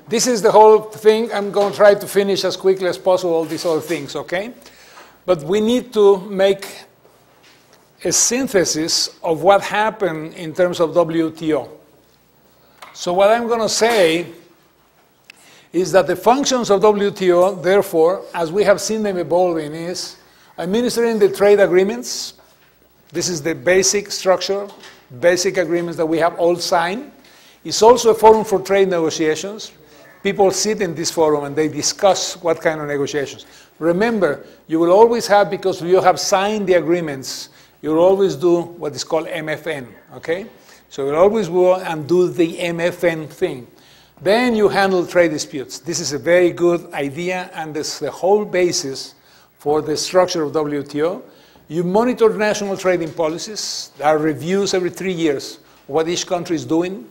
this is the whole thing. I'm going to try to finish as quickly as possible all these other things, okay? But we need to make a synthesis of what happened in terms of WTO. So what I'm going to say is that the functions of WTO, therefore, as we have seen them evolving, is administering the trade agreements. This is the basic structure, basic agreements that we have all signed. It's also a forum for trade negotiations. People sit in this forum and they discuss what kind of negotiations. Remember, you will always have, because you have signed the agreements, you'll always do what is called MFN, okay? So you'll always go and do the MFN thing. Then you handle trade disputes. This is a very good idea, and this is the whole basis for the structure of WTO. You monitor national trading policies. There are reviews every 3 years of what each country is doing.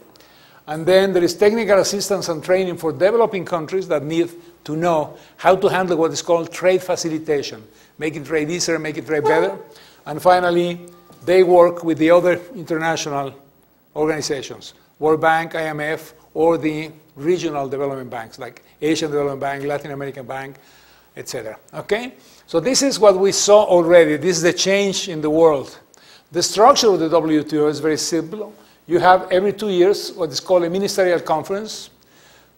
And then there is technical assistance and training for developing countries that need to know how to handle what is called trade facilitation, making trade easier, making trade better. And finally, they work with the other international organizations, World Bank, IMF, or the regional development banks, like Asian Development Bank, Latin American Bank, etc. Okay? So this is what we saw already. This is the change in the world. The structure of the WTO is very simple. You have every 2 years what is called a ministerial conference.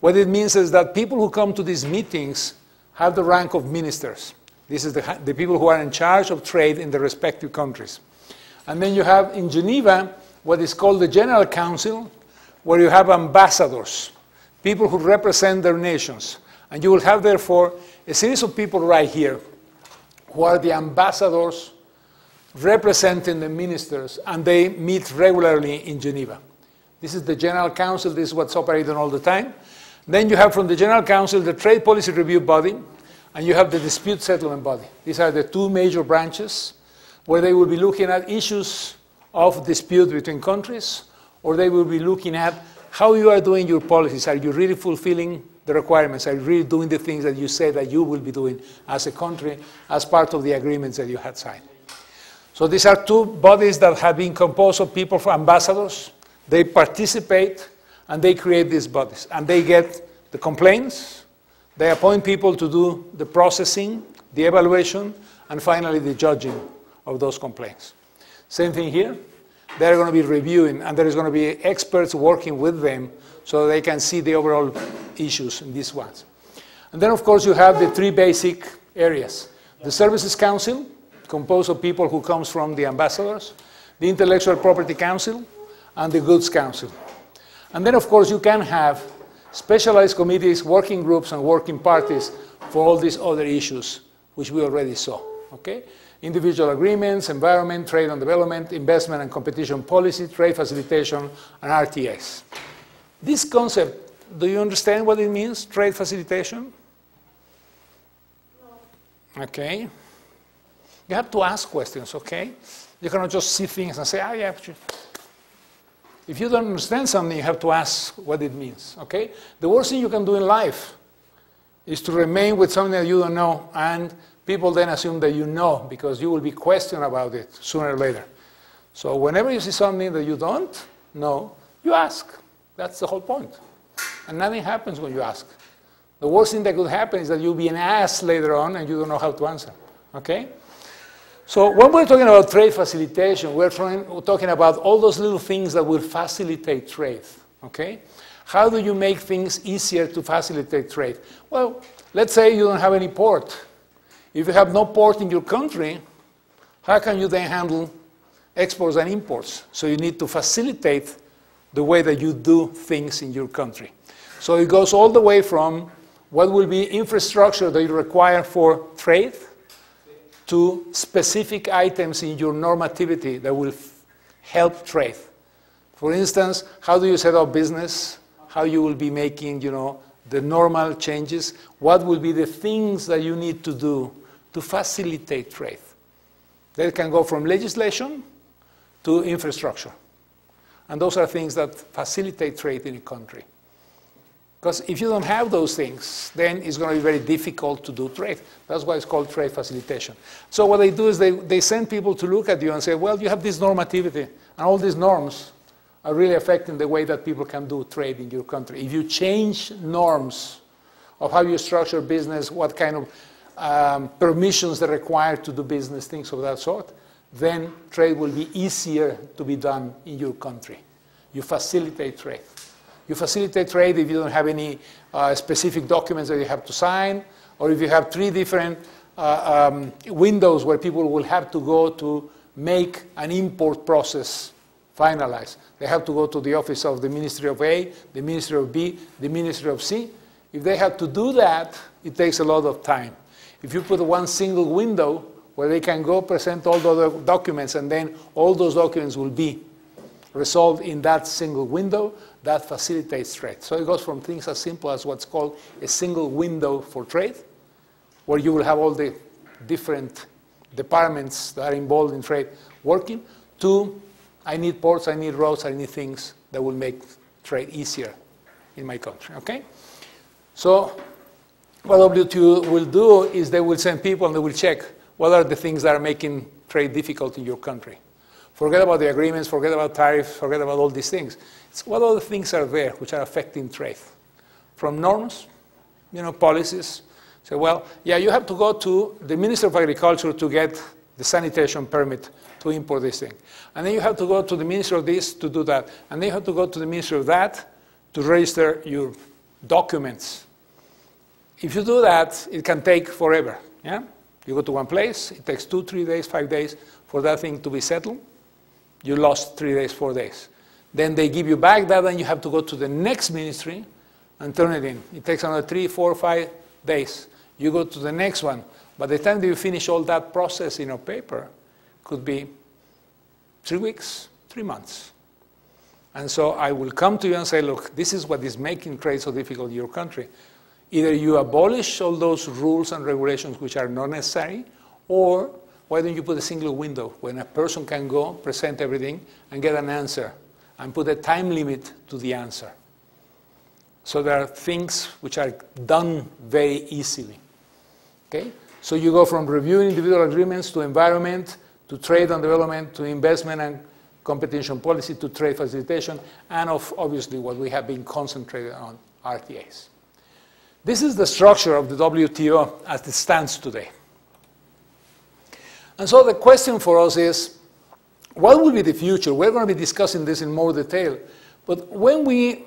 What it means is that people who come to these meetings have the rank of ministers. This is the people who are in charge of trade in the respective countries. And then you have in Geneva what is called the General Council, where you have ambassadors, people who represent their nations. And you will have, therefore, a series of people right here who are the ambassadors representing the ministers, and they meet regularly in Geneva. This is the General Council. This is what's operating all the time. Then you have from the General Council the Trade Policy Review Body, and you have the Dispute Settlement Body. These are the two major branches where they will be looking at issues of dispute between countries, or they will be looking at how you are doing your policies. Are you really fulfilling the requirements? Are you really doing the things that you say that you will be doing as a country as part of the agreements that you had signed? So these are two bodies that have been composed of people from ambassadors. They participate and they create these bodies. And they get the complaints, they appoint people to do the processing, the evaluation, and finally the judging of those complaints. Same thing here. They're going to be reviewing, and there is going to be experts working with them so they can see the overall issues in these ones. And then, of course, you have the three basic areas. The Services Council, composed of people who comes from the ambassadors, the Intellectual Property Council, and the Goods Council. And then, of course, you can have specialized committees, working groups, and working parties for all these other issues, which we already saw. Okay? Individual agreements, environment, trade and development, investment and competition policy, trade facilitation, and RTS. This concept, do you understand what it means, trade facilitation? No. Okay. You have to ask questions, okay? You cannot just see things and say, ah, yeah. If you don't understand something, you have to ask what it means, okay? The worst thing you can do in life is to remain with something that you don't know, and people then assume that you know, because you will be questioned about it sooner or later. So whenever you see something that you don't know, you ask. That's the whole point. And nothing happens when you ask. The worst thing that could happen is that you'll be an ass later on and you don't know how to answer, okay? So when we're talking about trade facilitation, we're talking about all those little things that will facilitate trade, okay? How do you make things easier to facilitate trade? Well, let's say you don't have any port. If you have no port in your country, how can you then handle exports and imports? So you need to facilitate the way that you do things in your country. So it goes all the way from what will be infrastructure that you require for trade to specific items in your normativity that will help trade. For instance, how do you set up business? How you will be making, the normal changes? What will be the things that you need to do to facilitate trade? That can go from legislation to infrastructure. And those are things that facilitate trade in a country. Because if you don't have those things, then it's going to be very difficult to do trade. That's why it's called trade facilitation. So what they do is they send people to look at you and say, well, you have this normativity, and all these norms are really affecting the way that people can do trade in your country. If you change norms of how you structure business, what kind of permissions are required to do business, things of that sort, then trade will be easier to be done in your country. You facilitate trade. You facilitate trade if you don't have any specific documents that you have to sign, or if you have 3 different windows where people will have to go to make an import process finalized. They have to go to the office of the Ministry of A, the Ministry of B, the Ministry of C. If they have to do that, it takes a lot of time. If you put one single window where they can go present all the other documents, and then all those documents will be resolved in that single window, that facilitates trade. So it goes from things as simple as what's called a single window for trade, where you will have all the different departments that are involved in trade working, to I need ports, I need roads, I need things that will make trade easier in my country, okay? So what WTO will do is they will send people and they will check what are the things that are making trade difficult in your country. Forget about the agreements, forget about tariffs, forget about all these things. It's what other things are there which are affecting trade. From norms, policies. So, well, yeah, you have to go to the Minister of Agriculture to get the sanitation permit to import this thing. And then you have to go to the Minister of this to do that. And then you have to go to the Minister of that to register your documents. If you do that, it can take forever. Yeah? You go to one place, it takes 2, 3 days, 5 days for that thing to be settled. You lost 3 days, 4 days. Then they give you back that, and you have to go to the next ministry and turn it in. It takes another 3, 4, 5 days. You go to the next one. By the time that you finish all that process in a paper, could be 3 weeks, 3 months. And so I will come to you and say, look, this is what is making trade so difficult in your country. Either you abolish all those rules and regulations which are not necessary, or why don't you put a single window when a person can go, present everything, and get an answer, and put a time limit to the answer. So there are things which are done very easily. Okay? So you go from reviewing individual agreements to environment, to trade and development, to investment and competition policy, to trade facilitation, and obviously what we have been concentrated on, RTAs. This is the structure of the WTO as it stands today. And so the question for us is, what will be the future? We're going to be discussing this in more detail. But when we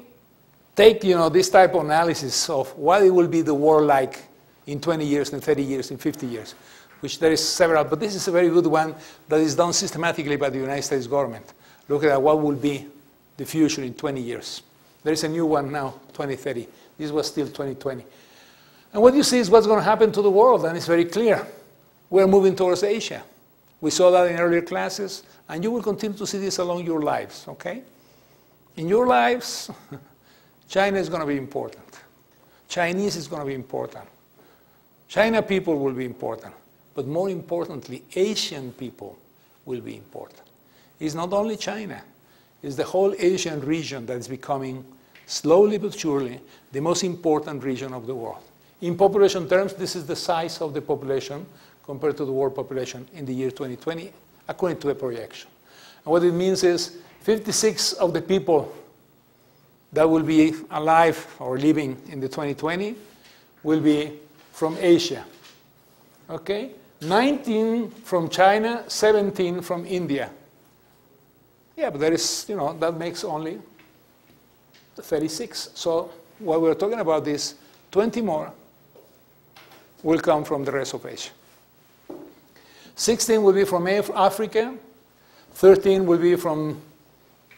take this type of analysis of what it will be the world like in 20 years, in 30 years, in 50 years, which there is several, but this is a very good one that is done systematically by the United States government. Look at what will be the future in 20 years. There is a new one now, 2030. This was still 2020. And what you see is what's going to happen to the world, and it's very clear. We're moving towards Asia. We saw that in earlier classes, and you will continue to see this along your lives, okay? In your lives, China is going to be important. Chinese is going to be important. China people will be important. But more importantly, Asian people will be important. It's not only China. It's the whole Asian region that is becoming, slowly but surely, the most important region of the world. In population terms, this is the size of the population compared to the world population in the year 2020, according to a projection. And what it means is 56 of the people that will be alive or living in the 2020 will be from Asia. Okay? 19 from China, 17 from India. Yeah, but there is, that makes only 36. So what we're talking about is 20 more will come from the rest of Asia. 16 will be from Africa, 13 will be from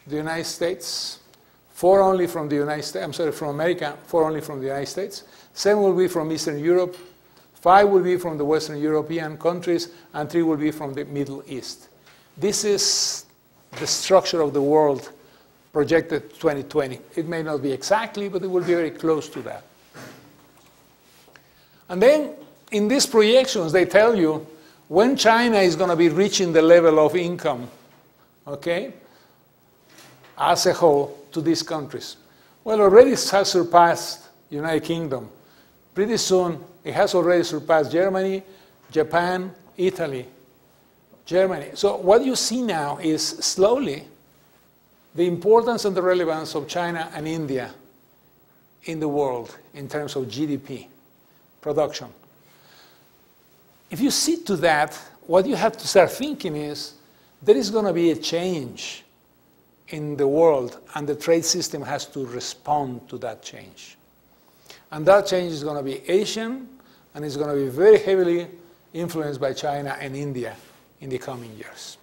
the United States, 4 only from the United States, from America, 4 only from the United States, 7 will be from Eastern Europe, 5 will be from the Western European countries, and 3 will be from the Middle East. This is the structure of the world projected 2020. It may not be exactly, but it will be very close to that. And then, in these projections, they tell you when China is going to be reaching the level of income, okay, as a whole to these countries. Well, already it has surpassed the United Kingdom. Pretty soon, it has already surpassed Germany, Japan, Italy, Germany. So what you see now is slowly the importance and the relevance of China and India in the world in terms of GDP production. If you see to that, what you have to start thinking is there is going to be a change in the world, and the trade system has to respond to that change. And that change is going to be Asian, and it's going to be very heavily influenced by China and India in the coming years.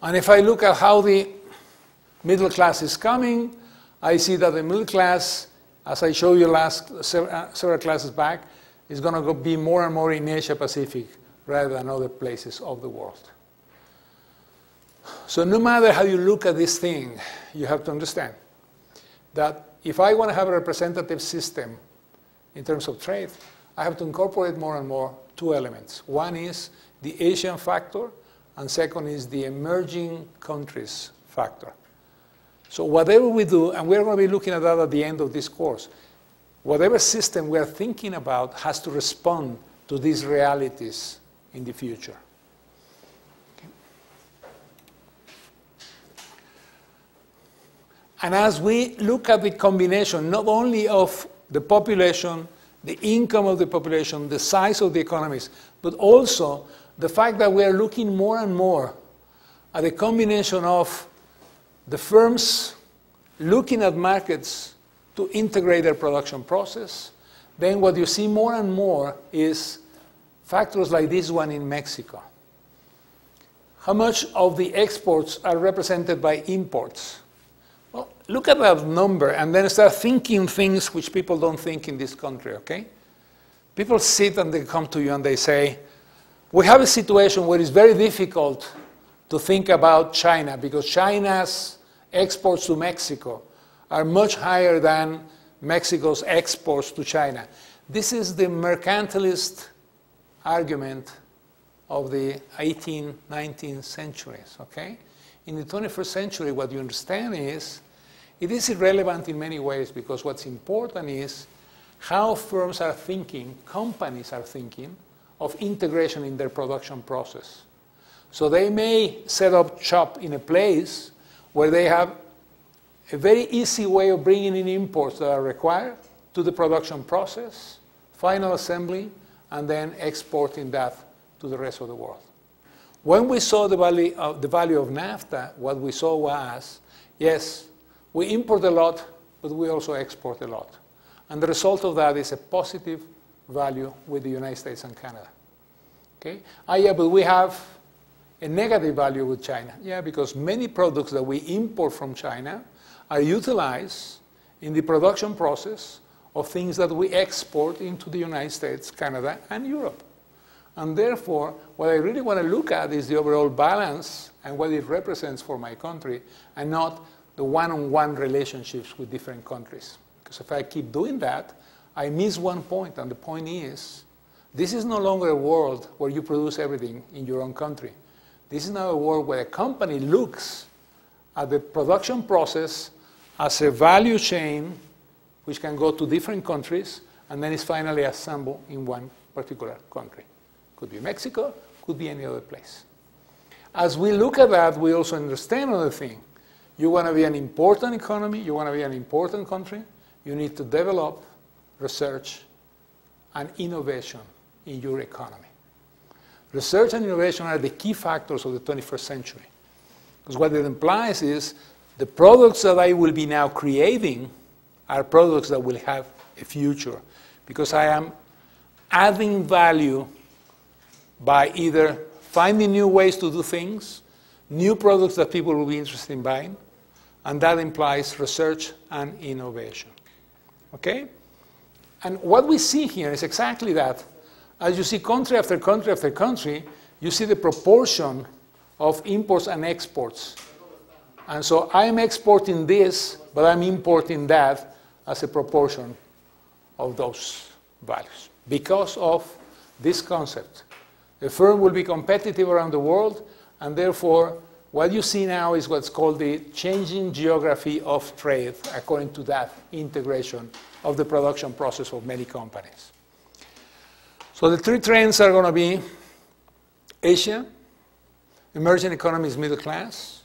And if I look at how the middle class is coming, I see that the middle class, as I showed you several classes back, is going to be more and more in Asia Pacific rather than other places of the world. So no matter how you look at this thing, you have to understand that if I want to have a representative system in terms of trade, I have to incorporate more and more two elements. One is the Asian factor, and second is the emerging countries factor. So whatever we do, and we're going to be looking at that at the end of this course, whatever system we're thinking about has to respond to these realities in the future. Okay. And as we look at the combination, not only of the population, the income of the population, the size of the economies, but also the fact that we are looking more and more at a combination of the firms looking at markets to integrate their production process, then what you see more and more is factors like this one in Mexico. How much of the exports are represented by imports? Well, look at that number and then start thinking things which people don't think in this country, okay? People sit and they come to you and they say, we have a situation where it's very difficult to think about China because China's exports to Mexico are much higher than Mexico's exports to China. This is the mercantilist argument of the 18th, 19th centuries, okay? In the 21st century, what you understand is, it is irrelevant in many ways because what's important is how firms are thinking, companies are thinking, of integration in their production process. So they may set up shop in a place where they have a very easy way of bringing in imports that are required to the production process, final assembly, and then exporting that to the rest of the world. When we saw the value of NAFTA, what we saw was, yes, we import a lot, but we also export a lot. And the result of that is a positive value with the United States and Canada. Okay? Yeah, but we have a negative value with China. Yeah, because many products that we import from China are utilized in the production process of things that we export into the United States, Canada, and Europe. And therefore, what I really want to look at is the overall balance and what it represents for my country, and not the one-on-one relationships with different countries. Because if I keep doing that, I miss one point, and the point is, this is no longer a world where you produce everything in your own country. This is now a world where a company looks at the production process as a value chain which can go to different countries and then is finally assembled in one particular country. Could be Mexico, could be any other place. As we look at that, we also understand another thing. You want to be an important economy, you want to be an important country, you need to develop research and innovation in your economy. Research and innovation are the key factors of the 21st century. Because what it implies is the products that I will be now creating are products that will have a future. Because I am adding value by either finding new ways to do things, new products that people will be interested in buying, and that implies research and innovation. Okay? And what we see here is exactly that. As you see country after country after country, you see the proportion of imports and exports. And so I'm exporting this, but I'm importing that as a proportion of those values because of this concept. The firm will be competitive around the world, and therefore what you see now is what's called the changing geography of trade according to that integration of the production process of many companies. So the three trends are going to be Asia, emerging economies middle class,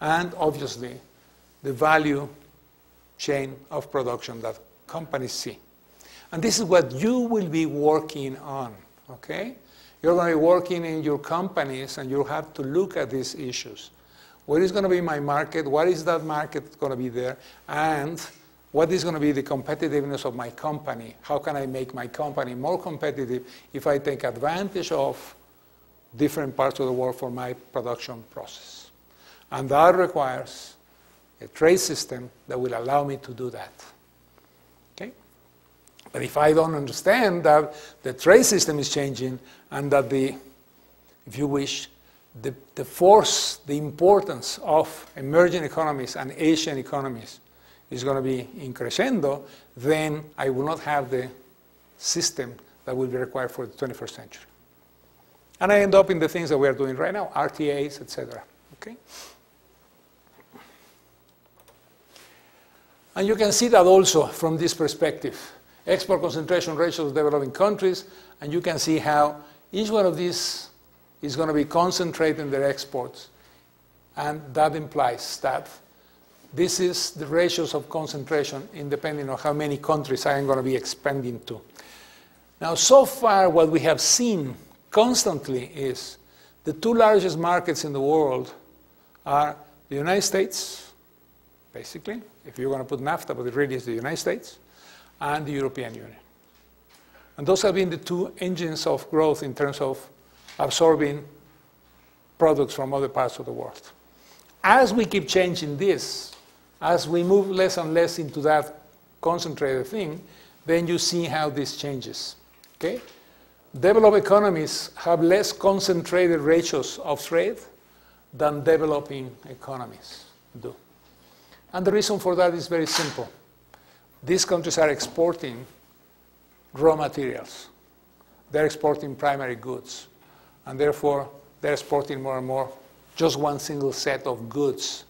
and obviously the value chain of production that companies see. And this is what you will be working on, okay? You're going to be working in your companies, and you'll have to look at these issues. What is going to be my market? What is that market going to be there? And what is going to be the competitiveness of my company? How can I make my company more competitive if I take advantage of different parts of the world for my production process? And that requires a trade system that will allow me to do that. Okay? But if I don't understand that the trade system is changing and that the, if you wish, the force, the importance of emerging economies and Asian economies is going to be in crescendo, then I will not have the system that will be required for the 21st century. And I end up in the things that we are doing right now, RTAs, etc. Okay? And you can see that also from this perspective. Export concentration ratios of developing countries, and you can see how each one of these is going to be concentrating their exports. And that implies that this is the ratios of concentration independent of how many countries I am going to be expanding to. Now, so far, what we have seen constantly is the two largest markets in the world are the United States, basically, if you're going to put NAFTA, but it really is the United States, and the European Union. And those have been the two engines of growth in terms of absorbing products from other parts of the world. As we keep changing this, as we move less and less into that concentrated thing, then you see how this changes. Okay? Developed economies have less concentrated ratios of trade than developing economies do. And the reason for that is very simple. These countries are exporting raw materials. They're exporting primary goods. And therefore, they're exporting more and more just one single set of goods.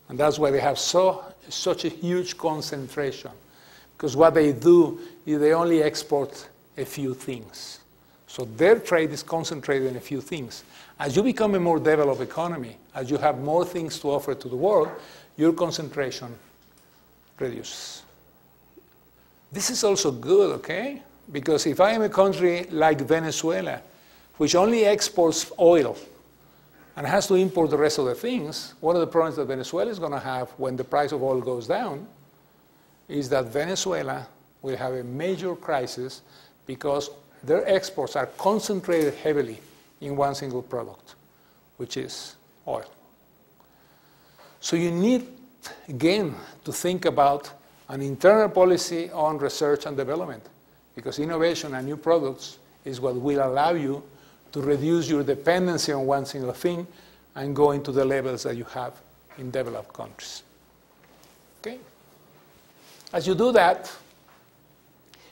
And that's why they have such a huge concentration. Because what they do is they only export a few things. So their trade is concentrated in a few things. As you become a more developed economy, as you have more things to offer to the world, your concentration reduces. This is also good, okay? Because if I am a country like Venezuela, which only exports oil and has to import the rest of the things, one of the problems that Venezuela is going to have when the price of oil goes down is that Venezuela will have a major crisis because their exports are concentrated heavily in one single product, which is oil. So you need, again, to think about an internal policy on research and development, because innovation and new products is what will allow you to reduce your dependency on one single thing and go into the levels that you have in developed countries. Okay? As you do that,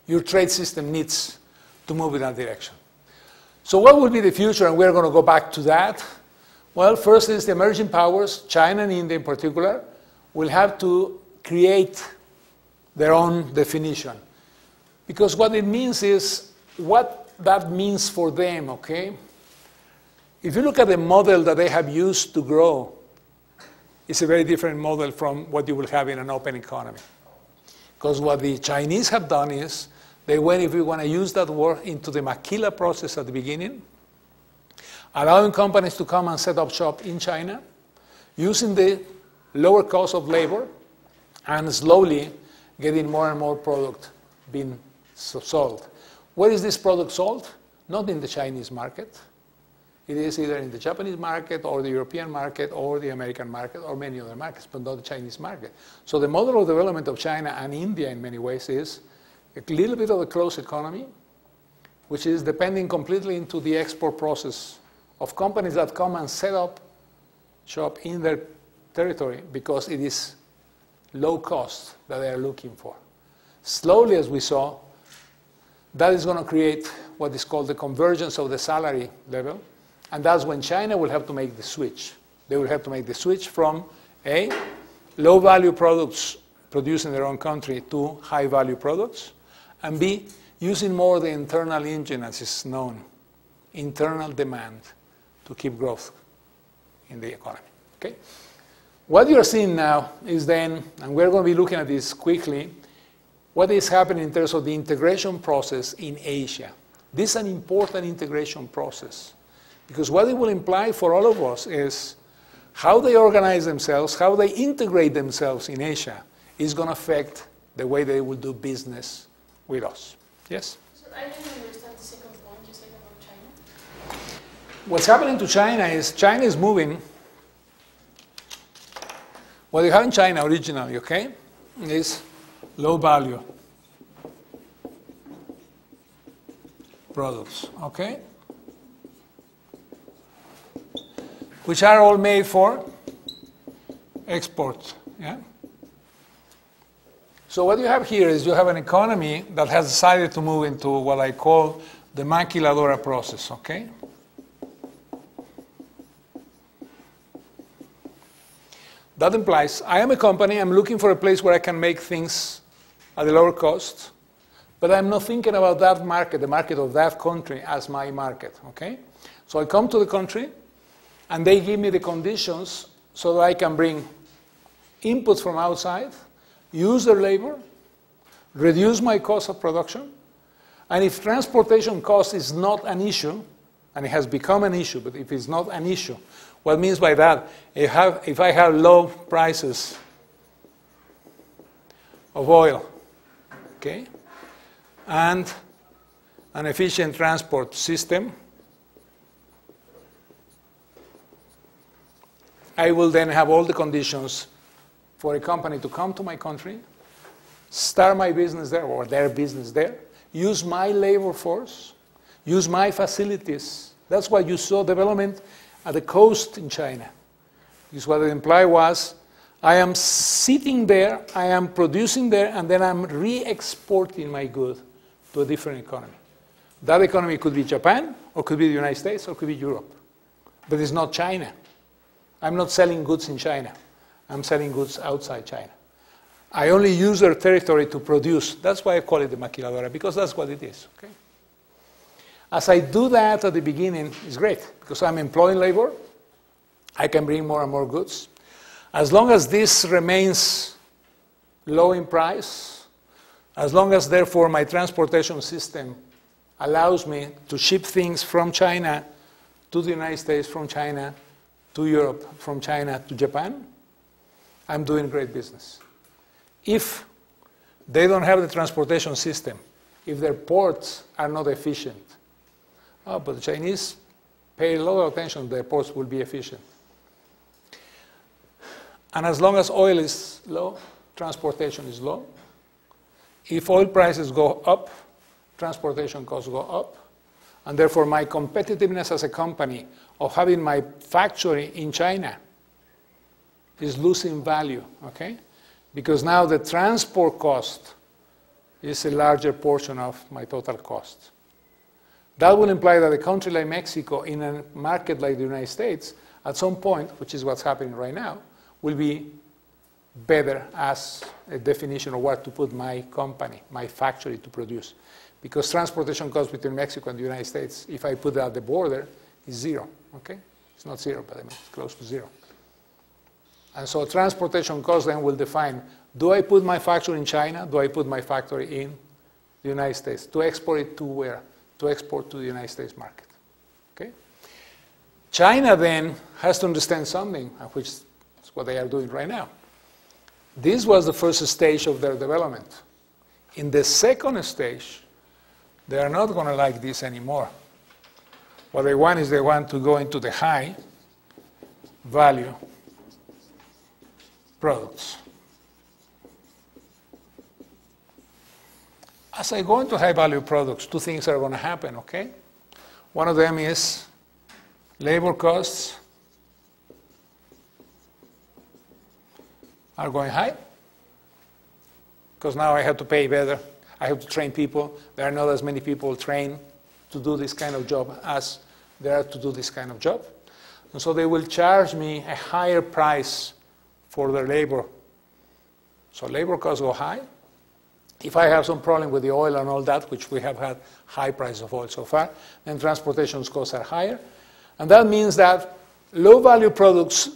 your trade system needs to move in that direction. So what will be the future? And we're going to go back to that. Well, first is the emerging powers, China and India in particular, will have to create their own definition. Because what it means is what that means for them, okay? If you look at the model that they have used to grow, it's a very different model from what you will have in an open economy. Because what the Chinese have done is, they went, if we want to use that word, into the maquila process at the beginning, allowing companies to come and set up shop in China, using the lower cost of labor, and slowly getting more and more product being sold. Where is this product sold? Not in the Chinese market. It is either in the Japanese market or the European market or the American market or many other markets, but not the Chinese market. So the model of development of China and India in many ways is a little bit of a closed economy, which is depending completely into the export process of companies that come and set up shop in their territory because it is low cost that they are looking for. Slowly, as we saw, that is going to create what is called the convergence of the salary level, and that's when China will have to make the switch. They will have to make the switch from A, low-value products produced in their own country to high-value products, and B, using more the internal engine, as is known, internal demand to keep growth in the economy. Okay? What you're seeing now is then, and we're going to be looking at this quickly, what is happening in terms of the integration process in Asia. This is an important integration process because what it will imply for all of us is how they organize themselves, how they integrate themselves in Asia is going to affect the way they will do business with us. Yes? So I didn't understand the second point you said about China. What's happening to China is moving. What you have in China originally, okay, is low value products, okay, which are all made for export, yeah? So what you have here is you have an economy that has decided to move into what I call the maquiladora process, okay? That implies I am a company, I'm looking for a place where I can make things at a lower cost, but I'm not thinking about that market, the market of that country, as my market, okay? So I come to the country, and they give me the conditions so that I can bring inputs from outside, use their labor, reduce my cost of production, and if transportation cost is not an issue, and it has become an issue, but if it's not an issue, what it means by that, if I have low prices of oil, okay, and an efficient transport system, I will then have all the conditions for a company to come to my country, start my business there, or their business there, use my labor force, use my facilities. That's why you saw development at the coast in China. Because what it implied was, I am sitting there, I am producing there, and then I'm re-exporting my good to a different economy. That economy could be Japan, or could be the United States, or could be Europe. But it's not China. I'm not selling goods in China. I'm selling goods outside China. I only use their territory to produce. That's why I call it the maquiladora, because that's what it is. Okay? As I do that at the beginning, it's great, because I'm employing labor. I can bring more and more goods. As long as this remains low in price, as long as, therefore, my transportation system allows me to ship things from China to the United States, from China to Europe, from China to Japan, I'm doing great business. If they don't have the transportation system, if their ports are not efficient, but the Chinese pay a lot of attention, their ports will be efficient. And as long as oil is low, transportation is low. If oil prices go up, transportation costs go up, and therefore my competitiveness as a company of having my factory in China is losing value, okay? Because now the transport cost is a larger portion of my total cost. That will imply that a country like Mexico in a market like the United States, at some point, which is what's happening right now, will be better as a definition of where to put my company, my factory to produce. Because transportation costs between Mexico and the United States, if I put it at the border, is zero, okay? It's not zero, but I mean, it's close to zero. And so transportation costs then will define, do I put my factory in China? Do I put my factory in the United States? To export it to where? To export to the United States market, okay? China then has to understand something, which is what they are doing right now. This was the first stage of their development. In the second stage, they are not going to like this anymore. What they want is they want to go into the high value products. As I go into high value products, two things are going to happen, okay? One of them is labor costs are going high, because now I have to pay better. I have to train people. There are not as many people trained to do this kind of job as there are to do this kind of job. And so they will charge me a higher price for their labor. So labor costs go high. If I have some problem with the oil and all that, which we have had high price of oil so far, then transportation costs are higher. And that means that Low-value products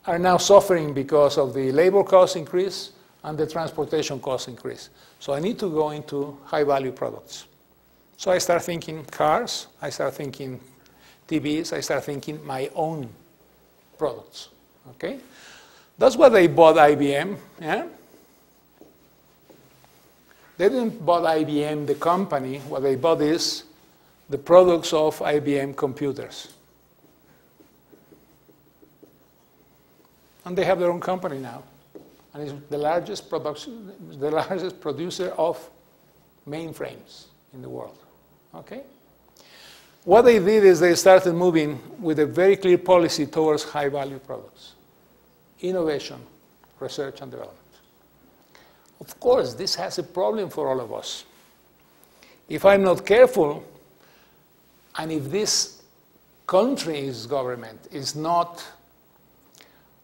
are now suffering because of the labor cost increase and the transportation cost increase. So I need to go into high-value products. So I start thinking cars, I start thinking TVs, I start thinking my own products, okay? That's why they bought IBM, yeah? They didn't buy IBM, the company. What they bought is the products of IBM computers. And they have their own company now. And it's the largest producer of mainframes in the world, okay? What they did is they started moving with a very clear policy towards high-value products. Innovation, research and development. Of course, this has a problem for all of us. If I'm not careful, and if this country's government is not,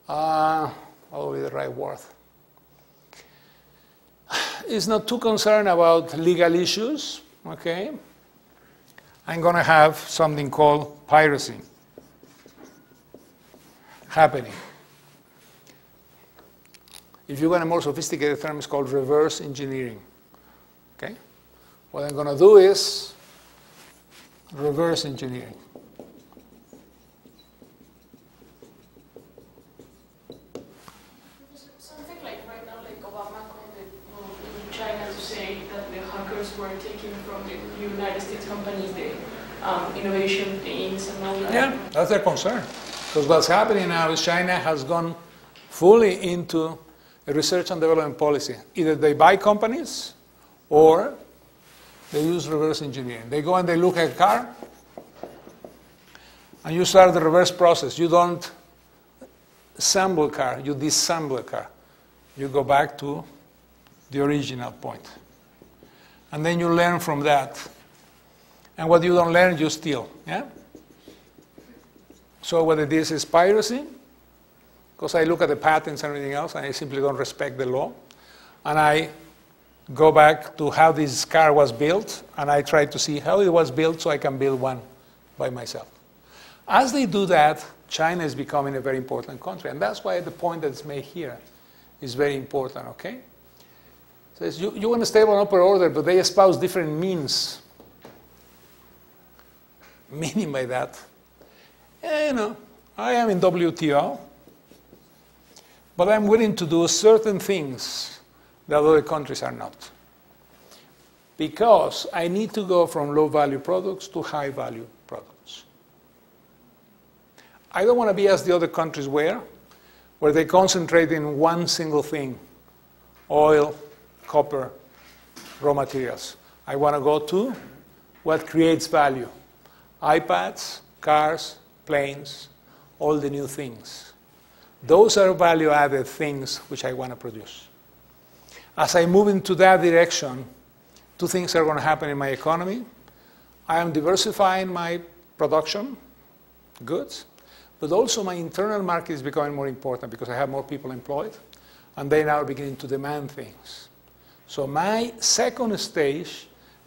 what would be the right word? Is not too concerned about legal issues, okay? I'm going to have something called piracy happening. If you want a more sophisticated term, it's called reverse engineering. Okay? What I'm going to do is reverse engineering. Something like right now, like Obama called it in China to say that the hackers were taking from the United States companies the innovation things and all that. Yeah, that's their concern. Because what's happening now is China has gone fully into a research and development policy. Either they buy companies or they use reverse engineering. They go and they look at a car and you start the reverse process. You don't assemble a car, you disassemble a car. You go back to the original point. And then you learn from that. And what you don't learn, you steal. Yeah? So what it is piracy, because I look at the patents and everything else, and I simply don't respect the law. And I go back to how this car was built, and I try to see how it was built so I can build one by myself. As they do that, China is becoming a very important country. And that's why the point that's made here is very important, okay? So you want a stable and open order, but they espouse different means. Meaning by that, you know, I am in WTO, but I'm willing to do certain things that other countries are not. Because I need to go from low-value products to high-value products. I don't want to be as the other countries were, where they concentrate in one single thing, oil, copper, raw materials. I want to go to what creates value. iPads, cars, planes, all the new things. Those are value-added things which I want to produce. As I move into that direction, two things are going to happen in my economy. I am diversifying my production, goods, but also my internal market is becoming more important because I have more people employed, and they now are beginning to demand things. So my second stage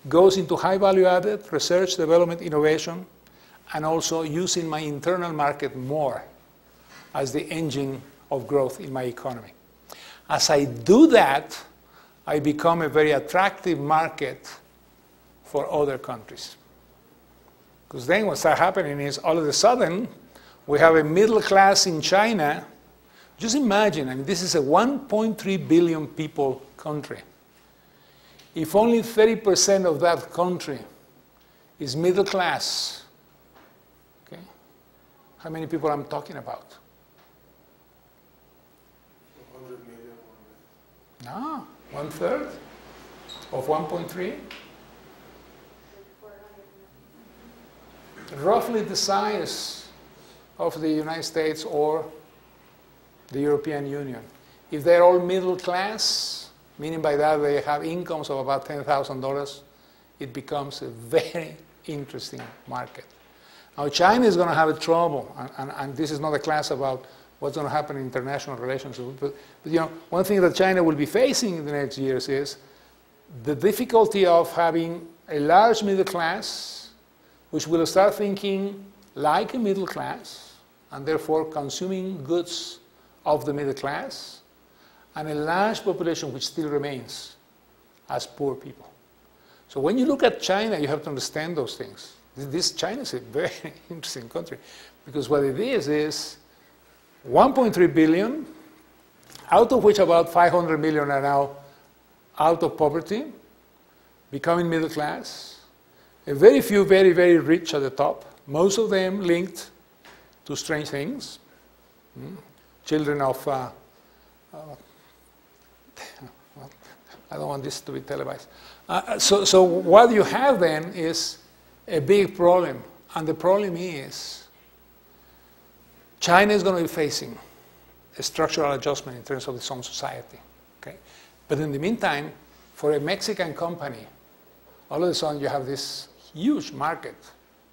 goes into high value-added, research, development, innovation, and also using my internal market more as the engine of growth in my economy. As I do that, I become a very attractive market for other countries. Because then what starts happening is all of a sudden, we have a middle class in China. Just imagine, I mean, this is a 1.3 billion people country. If only 30% of that country is middle class, okay, how many people I'm talking about? 100 million. No, 1/3 of 1.3. Roughly the size of the United States or the European Union. If they're all middle class, meaning by that they have incomes of about $10,000, it becomes a very interesting market. Now China is going to have a trouble, and this is not a class about what's going to happen in international relations, but you know, one thing that China will be facing in the next years is the difficulty of having a large middle class, which will start thinking like a middle class, and therefore consuming goods of the middle class, and a large population which still remains as poor people. So when you look at China, you have to understand those things. China is a very interesting country, because what it is 1.3 billion, out of which about 500 million are now out of poverty, becoming middle class, a very few very, very rich at the top, most of them linked to strange things, children of, I don't want this to be televised. So what you have then is a big problem, and the problem is China is going to be facing a structural adjustment in terms of its own society. Okay? But in the meantime, for a Mexican company, all of a sudden you have this huge market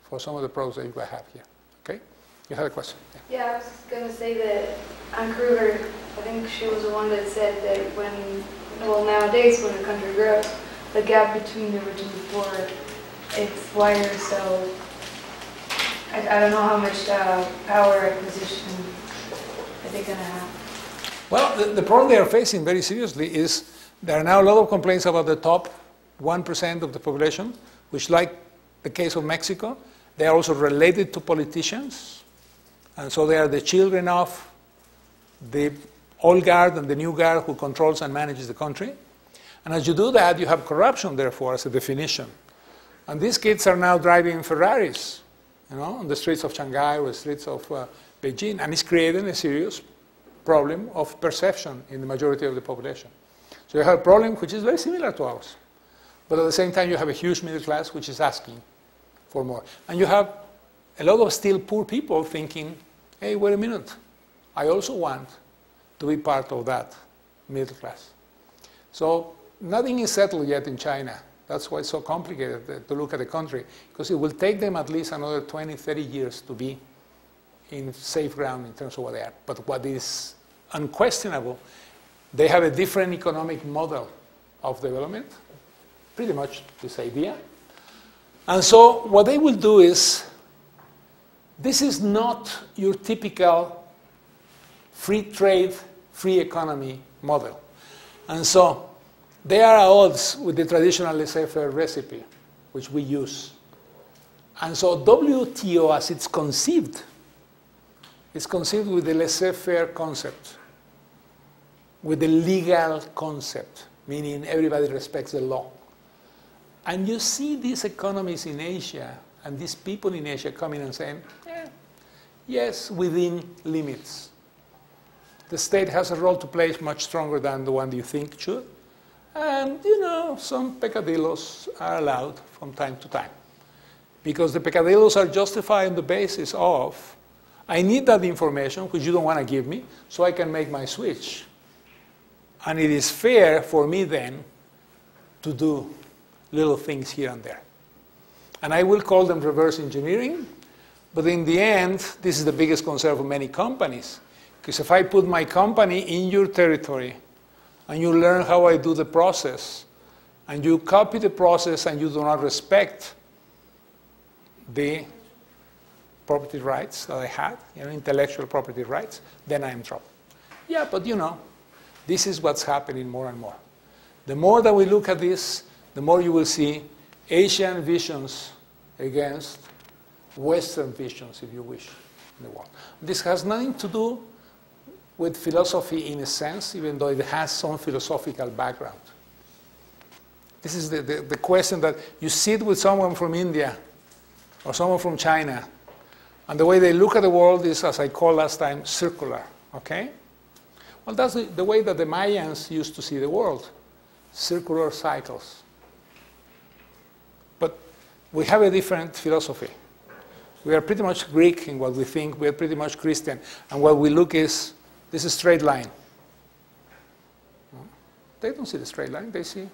for some of the products that you have here. Okay? You had a question? Yeah, I was going to say that Ann Kruger, I think she was the one that said that nowadays when a country grows, the gap between the rich and the poor, it's wider, so I don't know how much power acquisition are they going to have. Well, the problem they are facing very seriously is there are now a lot of complaints about the top 1% of the population, which, like the case of Mexico, they are also related to politicians, and so they are the children of the old guard and the new guard who controls and manages the country. And as you do that, you have corruption, therefore, as a definition. And these kids are now driving Ferraris, on the streets of Shanghai or the streets of Beijing, and it's creating a serious problem of perception in the majority of the population. So you have a problem which is very similar to ours. But at the same time, you have a huge middle class which is asking for more. And you have a lot of still poor people thinking, hey, wait a minute, I also want to be part of that middle class. So nothing is settled yet in China. That's why it's so complicated to look at the country, because it will take them at least another 20, 30 years to be in safe ground in terms of what they are. But what is unquestionable, they have a different economic model of development, pretty much this idea. And so what they will do is, this is not your typical free trade, free economy model. And so they are at odds with the traditional laissez-faire recipe, which we use. And so WTO, as it's conceived with the laissez-faire concept, with the legal concept, meaning everybody respects the law. And you see these economies in Asia and these people in Asia coming and saying, yes, within limits. The state has a role to play much stronger than the one you think it should. And, some peccadillos are allowed from time to time. Because the peccadillos are justified on the basis of, I need that information, which you don't want to give me, so I can make my switch. And it is fair for me then to do little things here and there. And I will call them reverse engineering, but in the end, this is the biggest concern for many companies. Because if I put my company in your territory, and you learn how I do the process, and you copy the process and you do not respect the property rights that I had, intellectual property rights, then I'm in trouble. Yeah, but this is what's happening more and more. The more that we look at this, the more you will see Asian visions against Western visions, if you wish, in the world. This has nothing to do with philosophy in a sense, even though it has some philosophical background. This is the question that you sit with someone from India or someone from China, and the way they look at the world is, as I called last time, circular, okay? Well, that's the way that the Mayans used to see the world, circular cycles. But we have a different philosophy. We are pretty much Greek in what we think, we are pretty much Christian, and what we look is, this is a straight line. They don't see the straight line, they see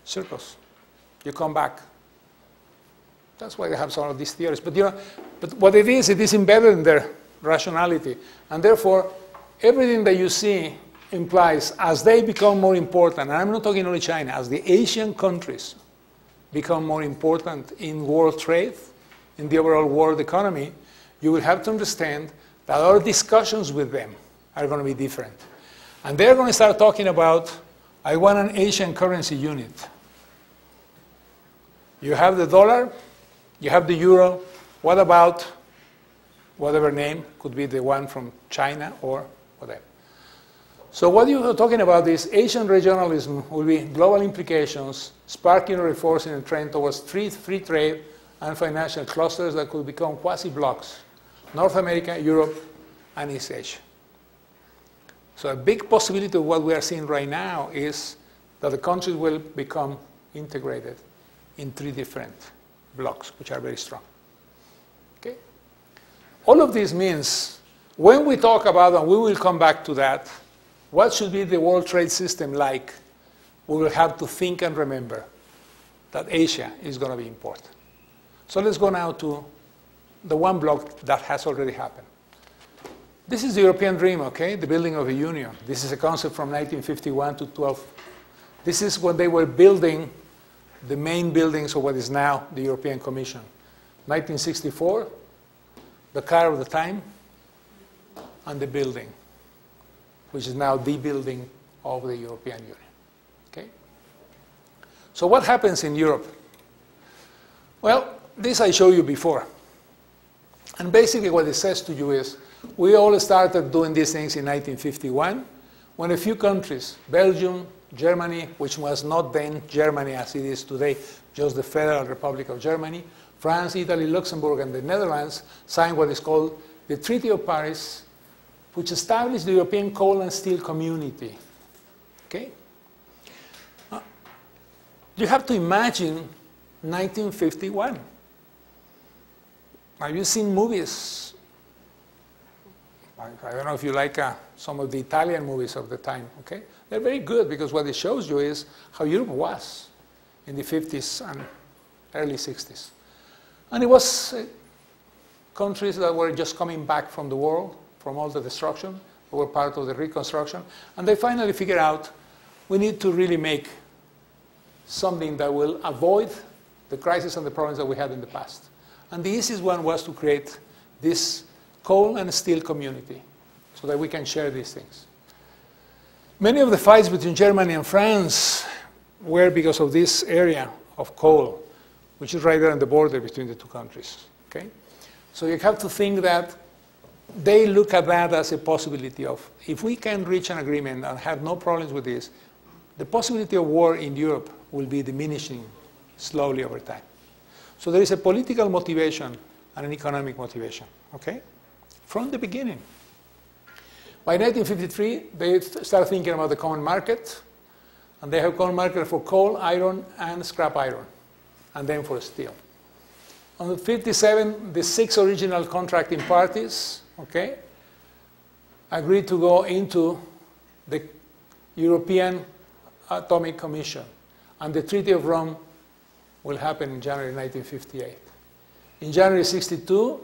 circles. You come back. That's why they have some of these theories. But, but what it is embedded in their rationality. And therefore, everything that you see implies, as they become more important, and I'm not talking only China, as the Asian countries become more important in world trade, in the overall world economy, you will have to understand that our discussions with them are going to be different. And they're going to start talking about, I want an Asian currency unit. You have the dollar, you have the euro, what about whatever name, could be the one from China or whatever. So what you're talking about is Asian regionalism will be global implications, sparking or reinforcing a trend towards free trade and financial clusters that could become quasi-blocks, North America, Europe, and East Asia. So a big possibility of what we are seeing right now is that the countries will become integrated in 3 different blocks, which are very strong. Okay? All of this means when we talk about, and we will come back to that, what should be the world trade system like, we will have to think and remember that Asia is going to be important. So let's go now to the one block that has already happened. This is the European dream, okay? The building of a union. This is a concept from 1951 to 12. This is when they were building the main buildings of what is now the European Commission. 1964, the car of the time, and the building, which is now the building of the European Union. Okay? So what happens in Europe? Well, this I showed you before. And basically what it says to you is, we all started doing these things in 1951, when a few countries, Belgium, Germany, which was not then Germany as it is today, just the Federal Republic of Germany, France, Italy, Luxembourg, and the Netherlands signed what is called the Treaty of Paris, which established the European Coal and Steel Community. Okay? You have to imagine 1951. Have you seen movies? I don't know if you like some of the Italian movies of the time. Okay? They're very good because what it shows you is how Europe was in the 50s and early 60s. And it was countries that were just coming back from the war, from all the destruction, they were part of the reconstruction, and they finally figured out we need to really make something that will avoid the crisis and the problems that we had in the past. And the easiest one was to create this coal and steel community so that we can share these things. Many of the fights between Germany and France were because of this area of coal, which is right there on the border between the 2 countries. Okay? So you have to think that they look at that as a possibility of, if we can reach an agreement and have no problems with this, the possibility of war in Europe will be diminishing slowly over time. So there is a political motivation and an economic motivation, okay? From the beginning. By 1953, they start thinking about the common market, and they have a common market for coal, iron, and scrap iron, and then for steel. On 1957, the 6 original contracting parties, okay, agreed to go into the European Atomic Commission, and the Treaty of Rome will happen in January 1958. In January 1962,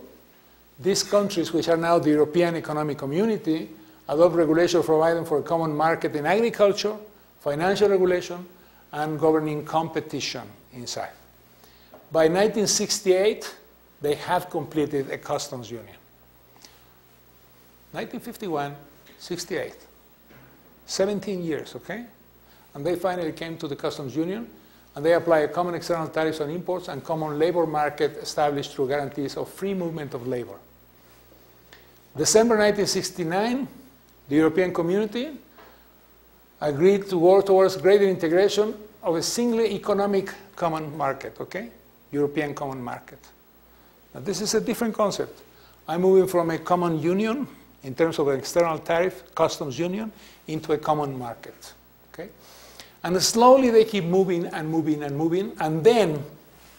these countries, which are now the European Economic Community, adopt regulation providing for a common market in agriculture, financial regulation, and governing competition inside. By 1968, they have completed a customs union. 1951, 68, 17 years, okay? And they finally came to the customs union, and they apply a common external tariffs on imports and common labor market established through guarantees of free movement of labor. December 1969, the European Community agreed to work towards greater integration of a single economic common market, okay? European common market. Now this is a different concept. I'm moving from a common union in terms of an external tariff, customs union, into a common market, okay? And slowly they keep moving and moving and moving, and then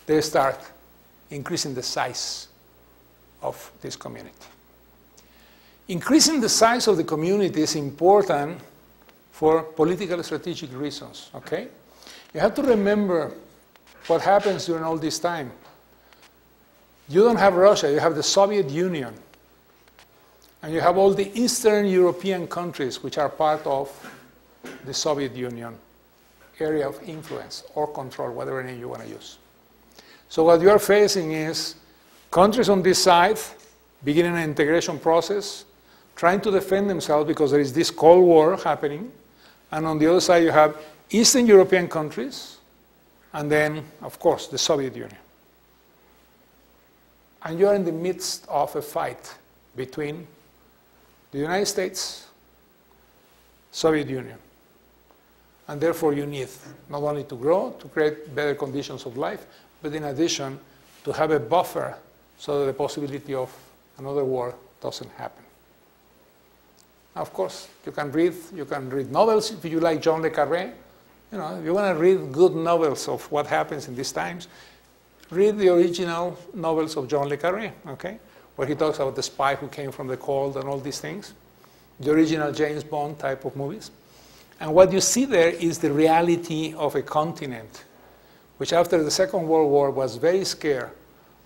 they start increasing the size of this community. Increasing the size of the community is important for political strategic reasons, okay? You have to remember what happens during all this time. You don't have Russia, you have the Soviet Union. And you have all the Eastern European countries which are part of the Soviet Union area of influence or control, whatever name you want to use. So what you are facing is countries on this side beginning an integration process, trying to defend themselves because there is this Cold War happening. And on the other side, you have Eastern European countries, and then, of course, the Soviet Union. And you're in the midst of a fight between the United States, Soviet Union. And therefore, you need not only to grow, to create better conditions of life, but in addition, to have a buffer so that the possibility of another war doesn't happen. Of course, you can read novels if you like John le Carré. You know, if you want to read good novels of what happens in these times, read the original novels of John le Carré, okay? Where he talks about the spy who came from the cold and all these things. The original James Bond type of movies. And what you see there is the reality of a continent, which after the Second World War was very scared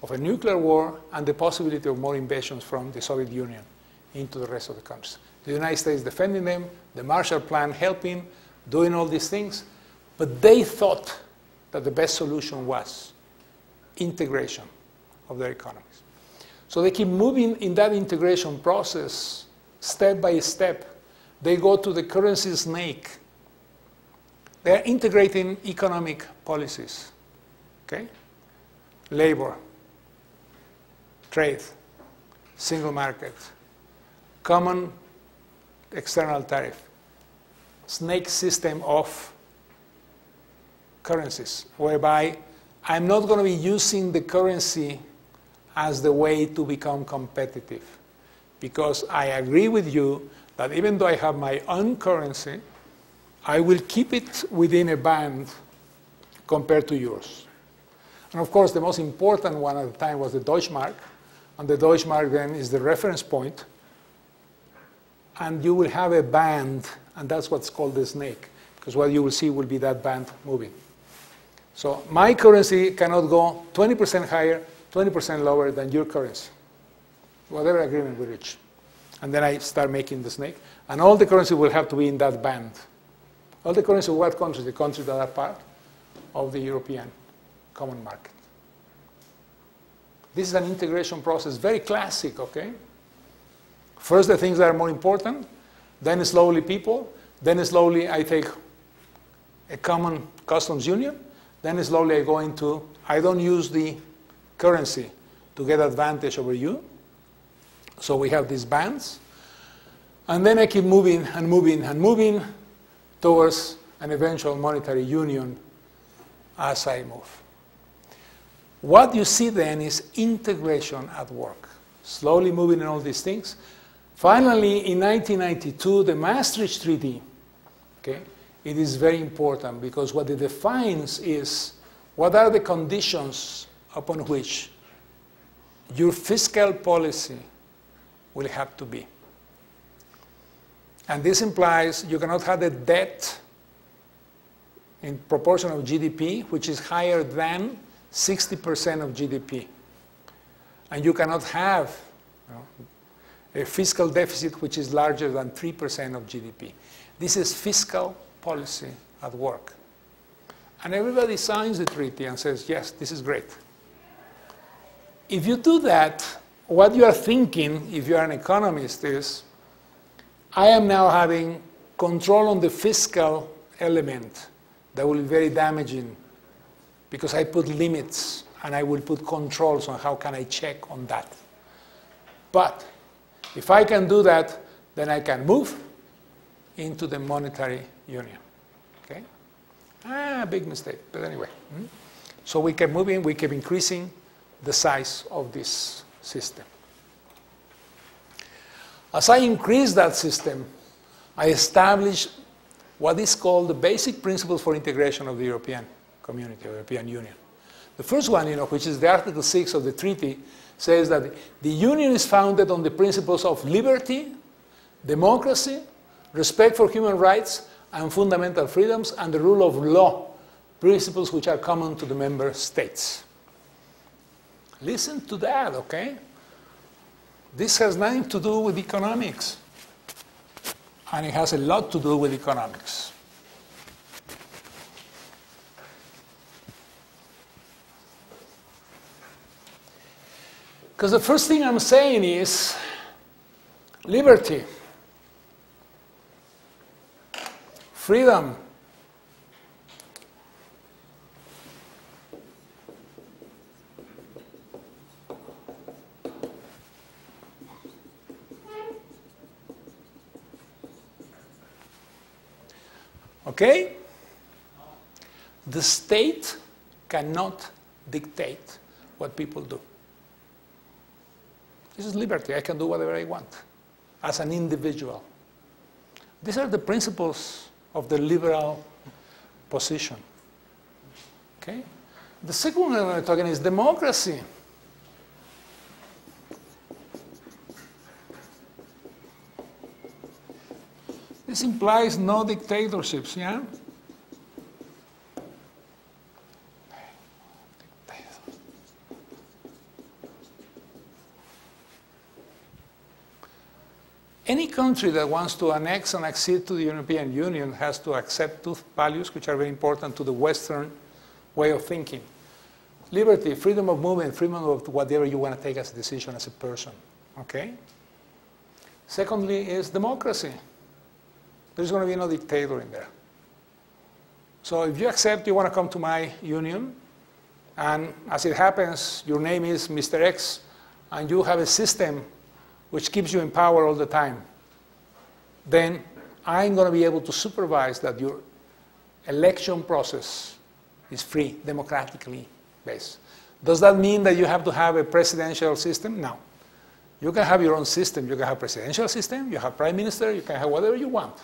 of a nuclear war and the possibility of more invasions from the Soviet Union into the rest of the countries. The United States defending them, the Marshall Plan helping, doing all these things, but they thought that the best solution was integration of their economies. So they keep moving in that integration process, step by step. They go to the currency snake. They are integrating economic policies, okay? Labor, trade, single market, common external tariff, snake system of currencies, whereby I'm not going to be using the currency as the way to become competitive, because I agree with you that even though I have my own currency, I will keep it within a band compared to yours. And of course, the most important one at the time was the Deutschmark, and the Deutschmark then is the reference point, and you will have a band, and that's what's called the snake, because what you will see will be that band moving. So my currency cannot go 20% higher, 20% lower than your currency, whatever agreement we reach. And then I start making the snake, and all the currency will have to be in that band. All the currency of what countries? The countries that are part of the European common market. This is an integration process, very classic, okay? First the things that are more important, then slowly people, then slowly I take a common customs union, then slowly I go into, I don't use the currency to get advantage over you. So we have these bands, and then I keep moving and moving and moving towards an eventual monetary union as I move. What you see then is integration at work, slowly moving in all these things. Finally, in 1992, the Maastricht Treaty, okay, it is very important because what it defines is what are the conditions upon which your fiscal policy will have to be. And this implies you cannot have a debt in proportion of GDP, which is higher than 60% of GDP. And you cannot have a fiscal deficit which is larger than 3% of GDP. This is fiscal policy at work. And everybody signs the treaty and says, yes, this is great. If you do that, what you are thinking, if you are an economist, is I am now having control on the fiscal element that will be very damaging because I put limits and I will put controls on how can I check on that. But if I can do that, then I can move into the monetary union. Okay? Big mistake, but anyway. So we kept moving, we kept increasing the size of this system. As I increase that system, I establish what is called the basic principles for integration of the European community, or European Union. The first one, which is the Article 6 of the treaty, says that the Union is founded on the principles of liberty, democracy, respect for human rights and fundamental freedoms, and the rule of law, principles which are common to the member states. Listen to that, okay? This has nothing to do with economics, and it has a lot to do with economics. Because the first thing I'm saying is liberty, freedom, okay? The state cannot dictate what people do. This is liberty. I can do whatever I want as an individual. These are the principles of the liberal position. Okay? The second one I'm talking is democracy. This implies no dictatorships, yeah? Any country that wants to annex and accede to the European Union has to accept two values which are very important to the Western way of thinking. Liberty, freedom of movement, freedom of whatever you want to take as a decision as a person. Okay? Secondly is democracy. There's going to be no dictator in there. So if you accept you want to come to my union, and as it happens, your name is Mr. X, and you have a system which keeps you in power all the time, then I'm going to be able to supervise that your election process is free, democratically based. Does that mean that you have to have a presidential system? No. You can have your own system. You can have a presidential system, you have prime minister, you can have whatever you want.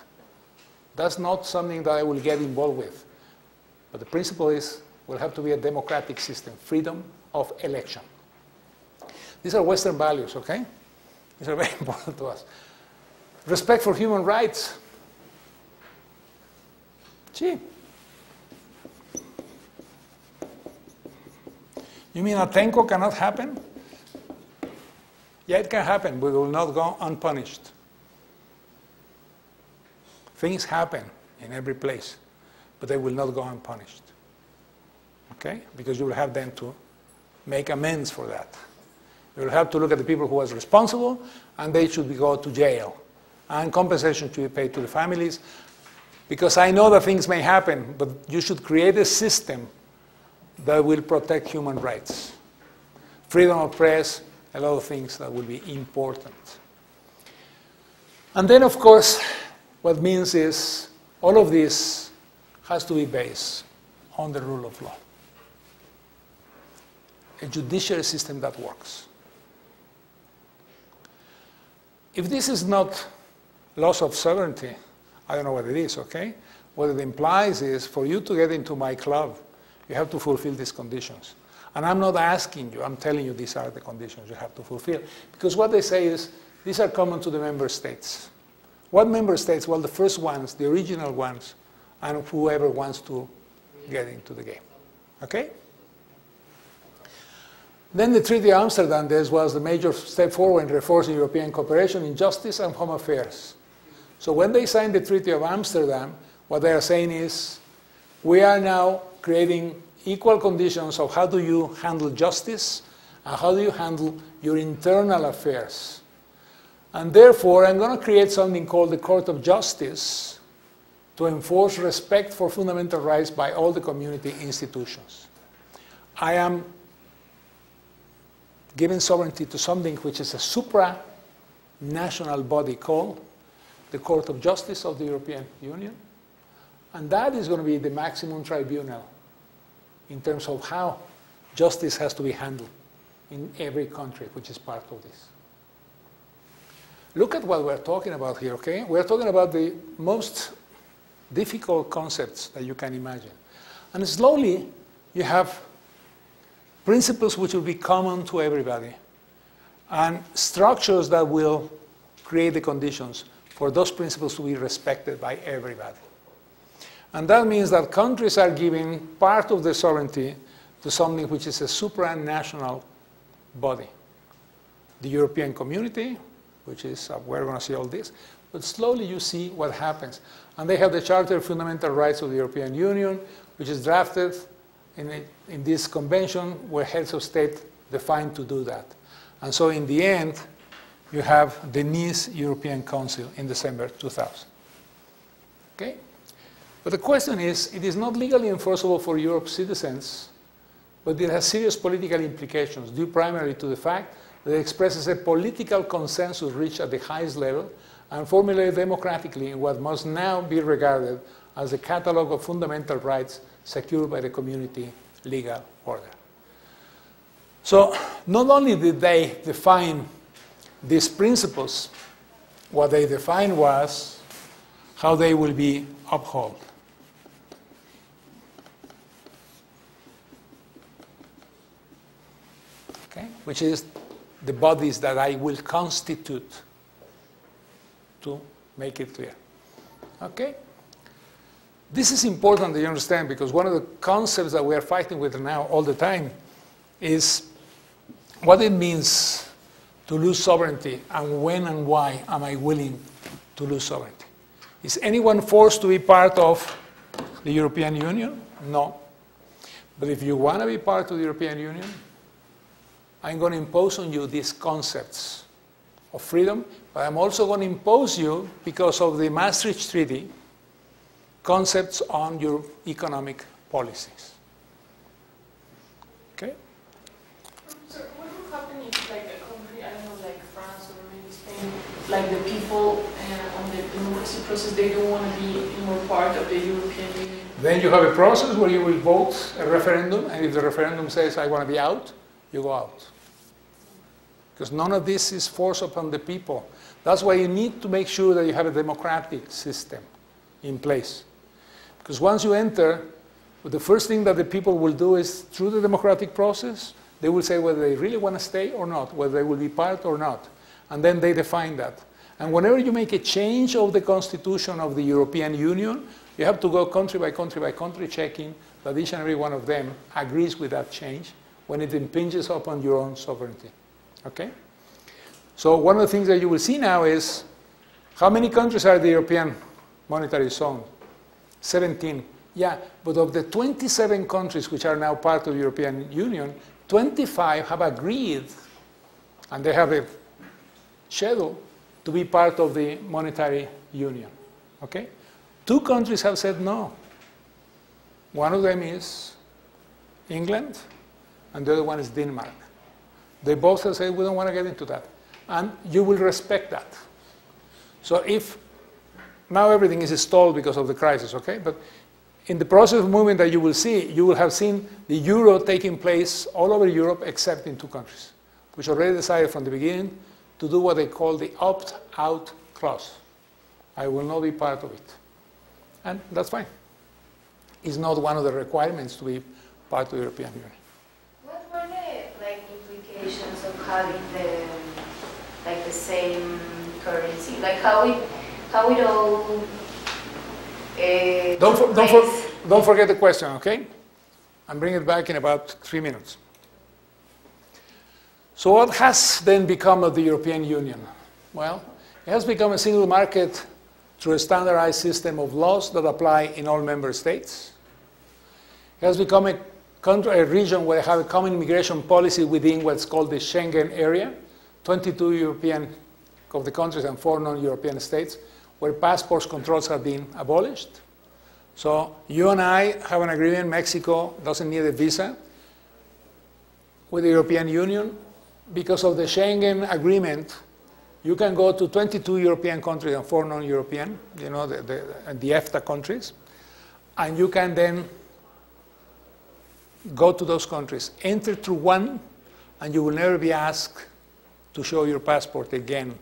That's not something that I will get involved with. But the principle is, will have to be a democratic system, freedom of election. These are Western values, okay? These are very important to us. Respect for human rights. Gee. You mean Atenco cannot happen? Yeah, it can happen, but it will not go unpunished. Things happen in every place, but they will not go unpunished. Okay? Because you will have then to make amends for that. You will have to look at the people who was responsible, and they should go to jail. And compensation should be paid to the families. Because I know that things may happen, but you should create a system that will protect human rights. Freedom of press, a lot of things that will be important. And then, of course, what it means is all of this has to be based on the rule of law. A judiciary system that works. If this is not loss of sovereignty, I don't know what it is, okay? What it implies is for you to get into my club, you have to fulfill these conditions. And I'm not asking you, I'm telling you these are the conditions you have to fulfill. Because what they say is, these are common to the member states. What member states? Well, the first ones, the original ones, and whoever wants to get into the game. Okay? Then the Treaty of Amsterdam, this was the major step forward in reinforcing European cooperation in justice and home affairs. So when they signed the Treaty of Amsterdam, what they are saying is, we are now creating equal conditions of how do you handle justice and how do you handle your internal affairs. And therefore, I'm going to create something called the Court of Justice to enforce respect for fundamental rights by all the community institutions. I am giving sovereignty to something which is a supranational body called the Court of Justice of the European Union. And that is going to be the maximum tribunal in terms of how justice has to be handled in every country which is part of this. Look at what we're talking about here, okay? We're talking about the most difficult concepts that you can imagine. And slowly, you have principles which will be common to everybody, and structures that will create the conditions for those principles to be respected by everybody. And that means that countries are giving part of their sovereignty to something which is a supranational body. The European community, which is, we're going to see all this, but slowly you see what happens. And they have the Charter of Fundamental Rights of the European Union, which is drafted in this convention where heads of state define to do that. And so in the end, you have the Nice European Council in December 2000. Okay? But the question is, it is not legally enforceable for Europe's citizens, but it has serious political implications due primarily to the fact that it expresses a political consensus reached at the highest level and formulated democratically in what must now be regarded as the catalog of fundamental rights secured by the community legal order. So not only did they define these principles, what they defined was how they will be upheld. Okay? Which is the bodies that I will constitute, to make it clear. Okay? This is important that you understand, because one of the concepts that we are fighting with now all the time is what it means to lose sovereignty, and when and why am I willing to lose sovereignty. Is anyone forced to be part of the European Union? No. But if you want to be part of the European Union, I'm going to impose on you these concepts of freedom, but I'm also going to impose you, because of the Maastricht Treaty, concepts on your economic policies. Okay? So what would happen if, like, a country, I don't know, like France or maybe Spain, like the people on the democracy process, they don't want to be more part of the European Union? Then you have a process where you will vote a referendum, and if the referendum says, I want to be out, you go out. Because none of this is forced upon the people. That's why you need to make sure that you have a democratic system in place. Because once you enter, the first thing that the people will do is, through the democratic process, they will say whether they really want to stay or not, whether they will be part or not. And then they define that. And whenever you make a change of the constitution of the European Union, you have to go country by country, checking that each and every one of them agrees with that change when it impinges upon your own sovereignty. Okay? So one of the things that you will see now is, how many countries are in the European Monetary Zone? 17. Yeah, but of the 27 countries which are now part of the European Union, 25 have agreed, and they have a schedule to be part of the monetary union. Okay? 2 countries have said no. One of them is England, and the other one is Denmark. They both have said, we don't want to get into that. And you will respect that. So if now everything is stalled because of the crisis, okay? But in the process of movement that you will see, you will have seen the euro taking place all over Europe except in 2 countries, which already decided from the beginning to do what they call the opt-out clause. I will not be part of it. And that's fine. It's not one of the requirements to be part of the European Union. What were the implications of having the same currency? Like how it all don't forget the question, okay? And bring it back in about 3 minutes. So what has then become of the European Union? Well, it has become a single market through a standardized system of laws that apply in all member states. It has become a region where they have a common immigration policy within what's called the Schengen Area, 22 European of the countries and 4 non-European states, where passports controls have been abolished. So you and I have an agreement. Mexico doesn't need a visa with the European Union. Because of the Schengen agreement, you can go to 22 European countries and 4 non-European, you know, the EFTA countries, and you can then go to those countries, enter through one, and you will never be asked to show your passport again.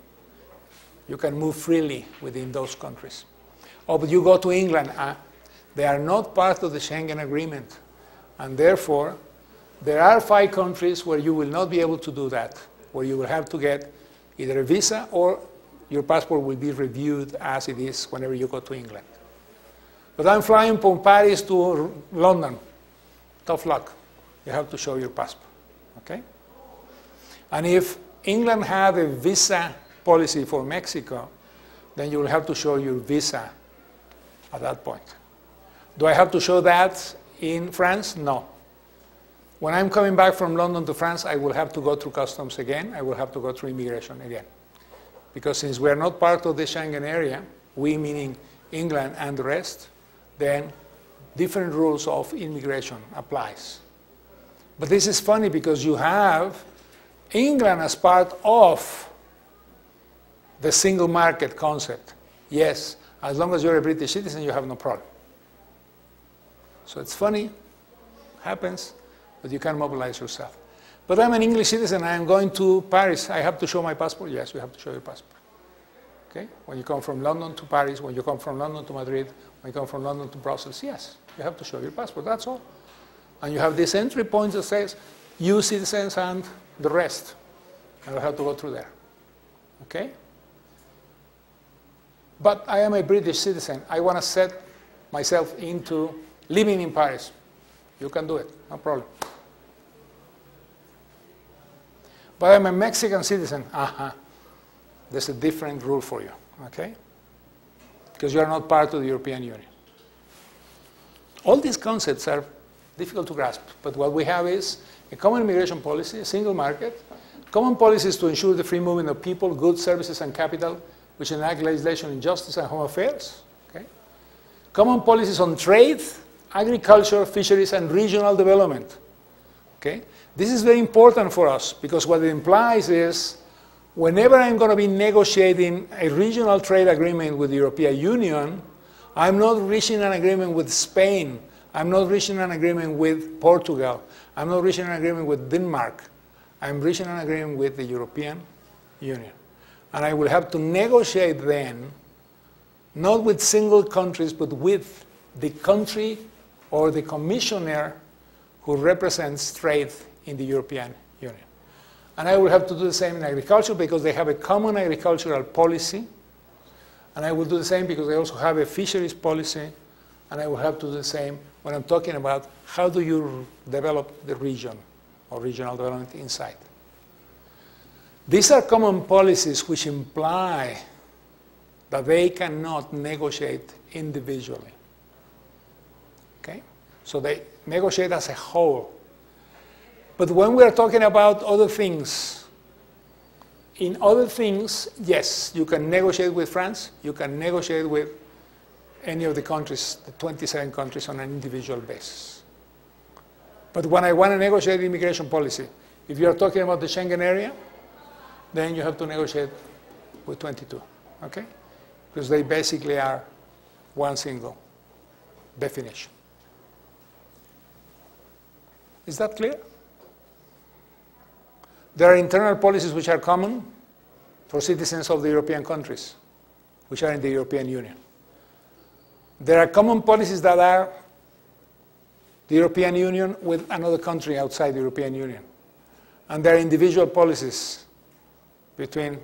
You can move freely within those countries. Oh, but you go to England, they are not part of the Schengen agreement, and therefore, there are 5 countries where you will not be able to do that, where you will have to get either a visa or your passport will be reviewed as it is whenever you go to England. But I'm flying from Paris to London. Tough luck. You have to show your passport, okay? And if England had a visa policy for Mexico, then you will have to show your visa at that point. Do I have to show that in France? No. When I'm coming back from London to France, I will have to go through customs again. I will have to go through immigration again. Because since we are not part of the Schengen area, we meaning England and the rest, then different rules of immigration applies. But this is funny because you have England as part of the single market concept. Yes, as long as you're a British citizen, you have no problem. So it's funny, happens, but you can mobilize yourself. But I'm an English citizen, I am going to Paris. I have to show my passport? Yes, you have to show your passport. Okay? When you come from London to Paris, when you come from London to Madrid, when you come from London to Brussels, yes, you have to show your passport, that's all. And you have this entry point that says, you citizens and the rest. And you have to go through there. Okay? But I am a British citizen. I want to set myself into living in Paris. You can do it, no problem. But I'm a Mexican citizen. There's a different rule for you, okay? Because you are not part of the European Union. All these concepts are difficult to grasp, but what we have is a common immigration policy, a single market, common policies to ensure the free movement of people, goods, services, and capital, which enact legislation in justice and home affairs, okay? Common policies on trade, agriculture, fisheries, and regional development, okay? This is very important for us because what it implies is whenever I'm going to be negotiating a regional trade agreement with the European Union, I'm not reaching an agreement with Spain. I'm not reaching an agreement with Portugal. I'm not reaching an agreement with Denmark. I'm reaching an agreement with the European Union. And I will have to negotiate then, not with single countries, but with the country or the commissioner who represents trade in the European Union. And I will have to do the same in agriculture because they have a common agricultural policy. And I will do the same because they also have a fisheries policy. And I will have to do the same when I'm talking about how do you develop the region or regional development inside. These are common policies which imply that they cannot negotiate individually. Okay? So they negotiate as a whole. But when we are talking about other things, in other things, yes, you can negotiate with France, you can negotiate with any of the countries, the 27 countries, on an individual basis. But when I want to negotiate immigration policy, if you are talking about the Schengen area, then you have to negotiate with 22, okay? Because they basically are one single definition. Is that clear? There are internal policies which are common for citizens of the European countries, which are in the European Union. There are common policies that are the European Union with another country outside the European Union. And there are individual policies between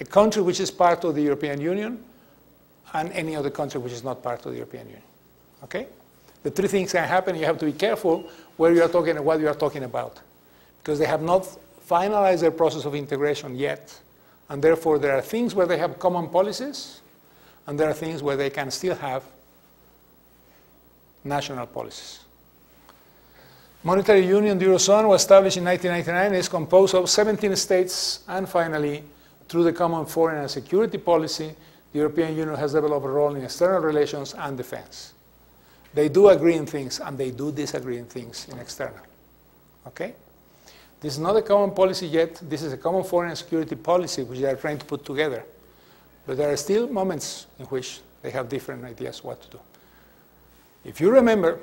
a country which is part of the European Union and any other country which is not part of the European Union. Okay? The three things can happen. You have to be careful where you are talking and what you are talking about, because they have not finalized their process of integration yet. And therefore, there are things where they have common policies, and there are things where they can still have national policies. Monetary Union, the Eurozone, was established in 1999 and is composed of 17 states. And finally, through the common foreign and security policy, the European Union has developed a role in external relations and defense. They do agree in things, and they do disagree in things in external. Okay? This is not a common policy yet. This is a common foreign and security policy which they are trying to put together. But there are still moments in which they have different ideas what to do. If you remember,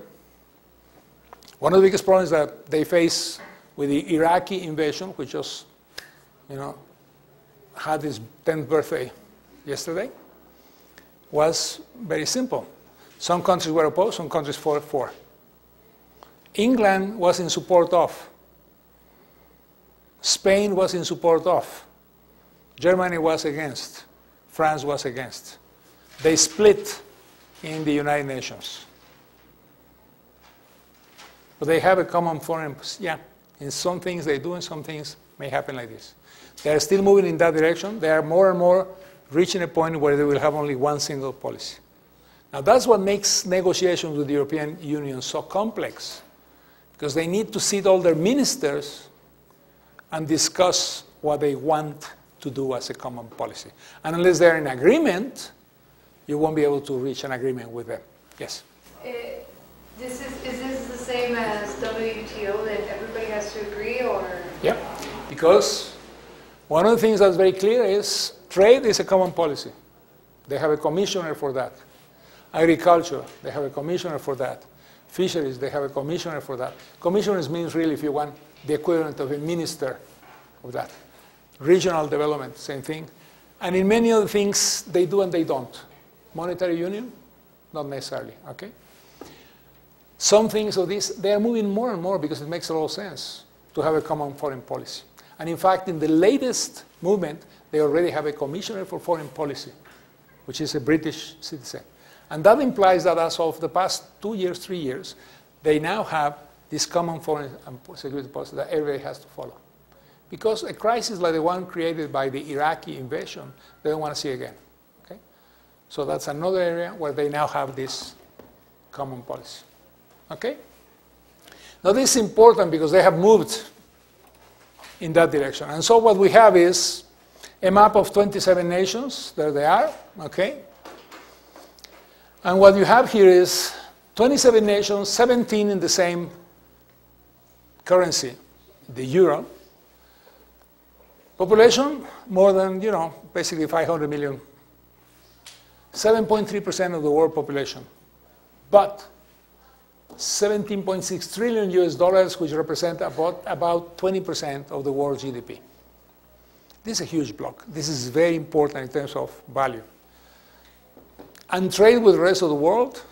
one of the biggest problems that they face with the Iraqi invasion, which just, had its 10th birthday yesterday, was very simple. Some countries were opposed, some countries fought for. England was in support of. Spain was in support of. Germany was against. France was against. They split in the United Nations. But they have a common foreign, in some things they do, and some things may happen like this. They are still moving in that direction. They are more and more reaching a point where they will have only one single policy. Now that's what makes negotiations with the European Union so complex. because they need to sit all their ministers and discuss what they want to do as a common policy. And unless they're in agreement, you won't be able to reach an agreement with them. Yes? Is this the same as WTO, that everybody has to agree, or? Yeah, because one of the things that's very clear is trade is a common policy. They have a commissioner for that. Agriculture, they have a commissioner for that. Fisheries, they have a commissioner for that. Commissioners means really, if you want, the equivalent of a minister of that. Regional development, same thing. And in many other things, they do and they don't. Monetary union, not necessarily, okay? Some things of this, they are moving more and more because it makes a lot of sense to have a common foreign policy. And in fact, in the latest movement, they already have a commissioner for foreign policy, which is a British citizen. And that implies that as of the past 2 years, 3 years, they now have this common foreign and security policy that everybody has to follow. Because a crisis like the one created by the Iraqi invasion, they don't want to see again. Okay? So that's another area where they now have this common policy. Okay? Now this is important because they have moved in that direction. And so what we have is a map of 27 nations. There they are. Okay? And what you have here is 27 nations, 17 in the same currency, the euro. Population, more than, basically 500 million. 7.3% of the world population. But 17.6 trillion US dollars, which represent about 20% of the world's GDP. This is a huge block. This is very important in terms of value. And trade with the rest of the world,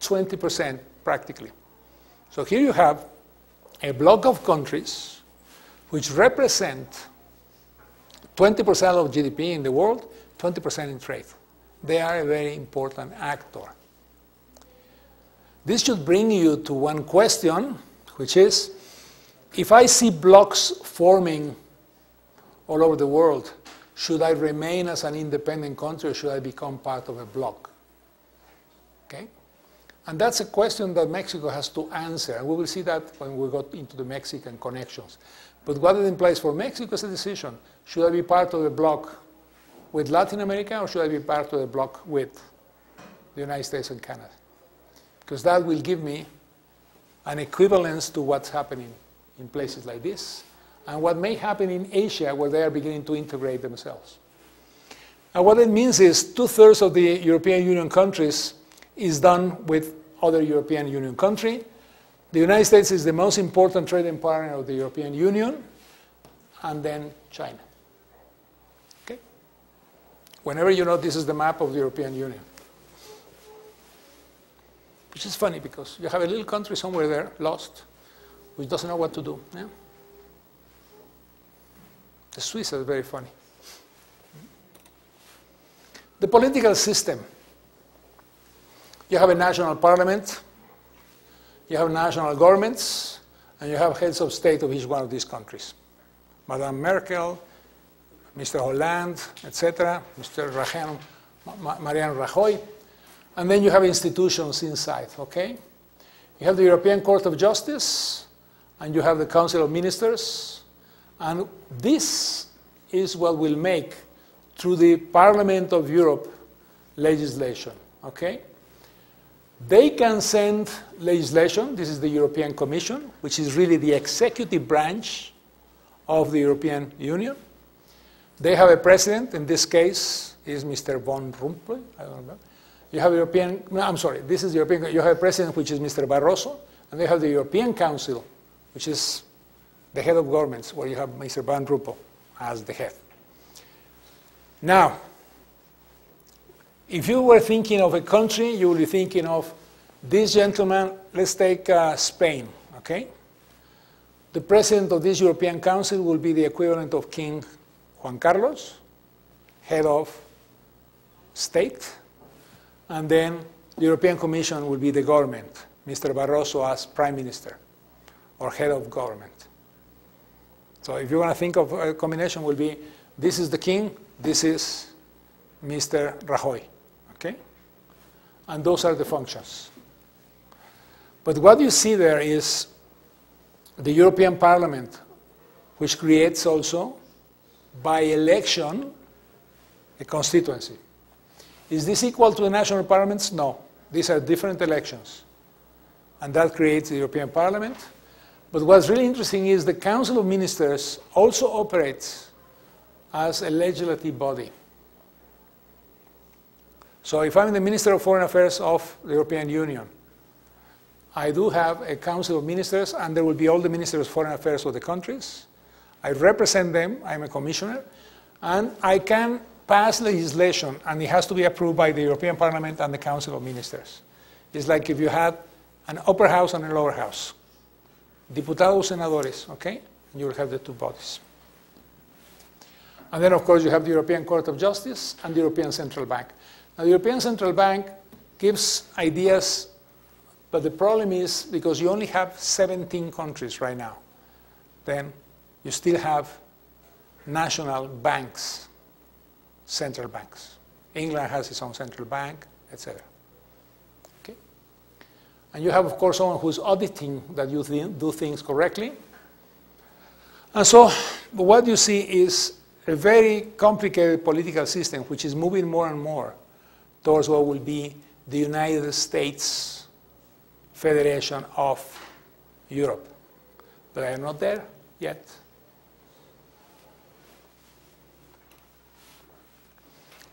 20% practically. So here you have a block of countries which represent 20% of GDP in the world, 20% in trade. They are a very important actor. This should bring you to one question, which is, if I see blocks forming all over the world, should I remain as an independent country or should I become part of a bloc? Okay? And that's a question that Mexico has to answer. And we will see that when we go into the Mexican connections. But what it implies for Mexico is a decision. Should I be part of a bloc with Latin America or should I be part of a bloc with the United States and Canada? Because that will give me an equivalence to what's happening in places like this and what may happen in Asia where they are beginning to integrate themselves. And what it means is 2/3 of the European Union countries is done with other European Union country. The United States is the most important trading partner of the European Union, and then China. Okay? Whenever you know this is the map of the European Union. Which is funny because you have a little country somewhere there, lost, which doesn't know what to do. Yeah? The Swiss are very funny. The political system. You have a national parliament, you have national governments, and you have heads of state of each one of these countries. Madame Merkel, Mr. Hollande, etc., Mr. Mariano Rajoy. And then you have institutions inside, okay? You have the European Court of Justice, and you have the Council of Ministers. And this is what will make, through the Parliament of Europe, legislation, okay? They can send legislation. This is the European Commission, which is really the executive branch of the European Union. They have a president. In this case, is Mr. Van Rompuy. I don't remember. You have this is European. You have a president, which is Mr. Barroso, and they have the European Council, which is the head of governments, where you have Mr. Van Rompuy as the head. Now, if you were thinking of a country, you would be thinking of this gentleman. Let's take Spain, okay? The president of this European Council will be the equivalent of King Juan Carlos, head of state, and then the European Commission will be the government, Mr. Barroso as prime minister or head of government. So if you want to think of a combination, will be this is the king, this is Mr. Rajoy. Okay? And those are the functions. But what you see there is the European Parliament, which creates also, by election, a constituency. Is this equal to the national parliaments? No. These are different elections. And that creates the European Parliament. But what's really interesting is the Council of Ministers also operates as a legislative body. So if I'm the Minister of Foreign Affairs of the European Union, I do have a Council of Ministers, and there will be all the Ministers of Foreign Affairs of the countries. I represent them, I'm a commissioner, and I can pass legislation, and it has to be approved by the European Parliament and the Council of Ministers. It's like if you had an upper house and a lower house. Diputados, senadores, okay? And you will have the two bodies. And then, of course, you have the European Court of Justice and the European Central Bank. Now, the European Central Bank gives ideas, but the problem is because you only have 17 countries right now, then you still have national banks, central banks. England has its own central bank, etc. Okay? And you have, of course, someone who's auditing that you do things correctly. And so what you see is a very complicated political system which is moving more and more towards what will be the United States Federation of Europe. But I am not there yet.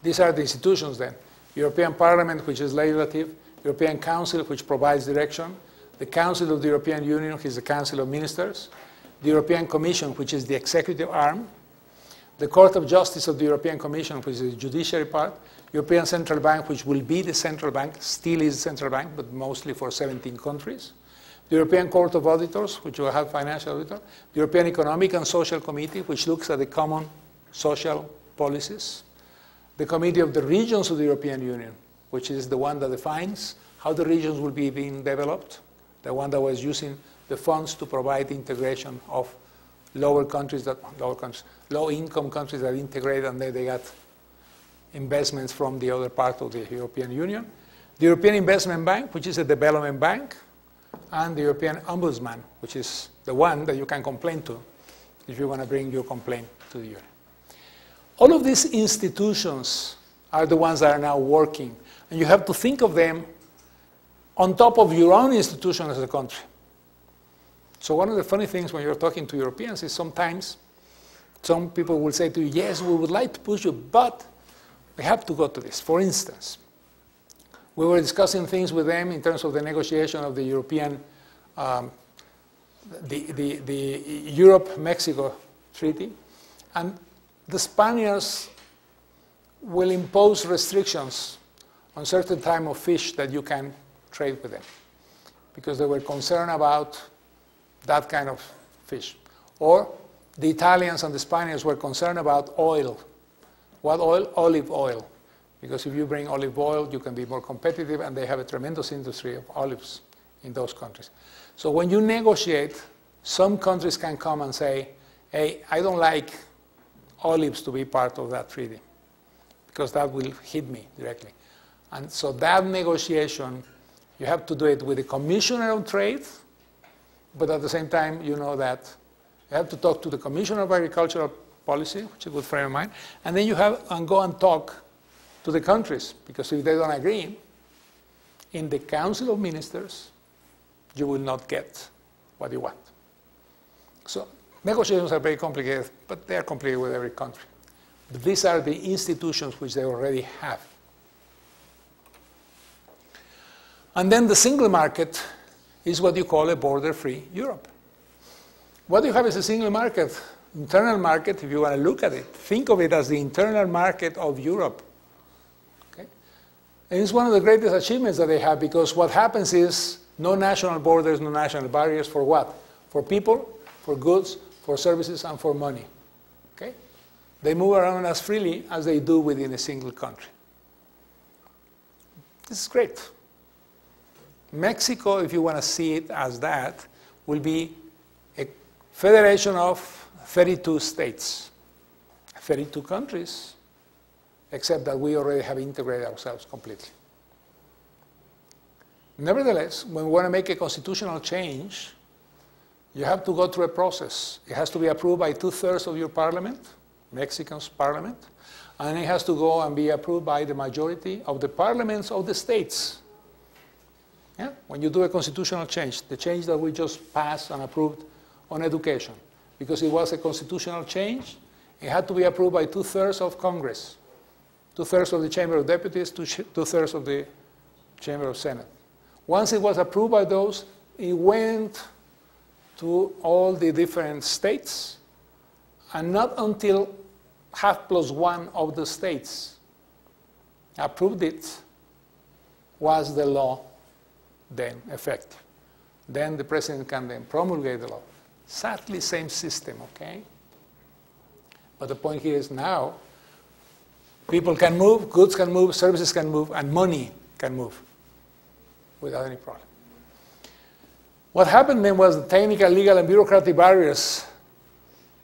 These are the institutions then. European Parliament, which is legislative, European Council, which provides direction, the Council of the European Union, which is the Council of Ministers, the European Commission, which is the executive arm, the Court of Justice of the European Commission, which is the judiciary part, European Central Bank, which will be the central bank, still is the central bank, but mostly for 17 countries, the European Court of Auditors, which will have financial auditor, the European Economic and Social Committee, which looks at the common social policies, the Committee of the Regions of the European Union, which is the one that defines how the regions will be being developed, the one that was using the funds to provide integration of low-income countries that integrate, and then they got investments from the other part of the European Union, the European Investment Bank, which is a development bank, and the European Ombudsman, which is the one that you can complain to if you want to bring your complaint to the Union. All of these institutions are the ones that are now working, and you have to think of them on top of your own institution as a country. So one of the funny things when you're talking to Europeans is sometimes some people will say to you, yes, we would like to push you, but we have to go to this. For instance, we were discussing things with them in terms of the negotiation of the European, the Europe-Mexico Treaty, and the Spaniards will impose restrictions on certain type of fish that you can trade with them because they were concerned about that kind of fish. Or the Italians and the Spaniards were concerned about oil. What oil? Olive oil. Because if you bring olive oil, you can be more competitive, and they have a tremendous industry of olives in those countries. So when you negotiate, some countries can come and say, hey, I don't like olives to be part of that treaty because that will hit me directly. And so that negotiation, you have to do it with the Commissioner of Trade, but at the same time, you know that you have to talk to the Commissioner of Agricultural Policy, which is a good friend of mine, and then you have and go and talk to the countries, because if they don't agree, in the Council of Ministers, you will not get what you want. So negotiations are very complicated, but they are complicated with every country. But these are the institutions which they already have. And then the single market is what you call a border-free Europe. What you have is a single market, internal market, if you want to look at it. Think of it as the internal market of Europe. Okay? And it's one of the greatest achievements that they have, because what happens is no national borders, no national barriers for what? For people, for goods, for services, and for money. Okay? They move around as freely as they do within a single country. This is great. Mexico, if you want to see it as that, will be a federation of 32 states, 32 countries, except that we already have integrated ourselves completely. Nevertheless, when we want to make a constitutional change, you have to go through a process. It has to be approved by 2/3 of your parliament, Mexico's parliament, and it has to go and be approved by the majority of the parliaments of the states. Yeah? When you do a constitutional change, the change that we just passed and approved on education, because it was a constitutional change, it had to be approved by 2/3 of Congress, 2/3 of the Chamber of Deputies, 2/3 of the Chamber of Senate. Once it was approved by those, it went to all the different states, and not until 1/2+1 of the states approved it was the law then effective. Then the president can then promulgate the law. Exactly same system, okay? But the point here is now people can move, goods can move, services can move, and money can move without any problem. What happened then was the technical, legal, and bureaucratic barriers,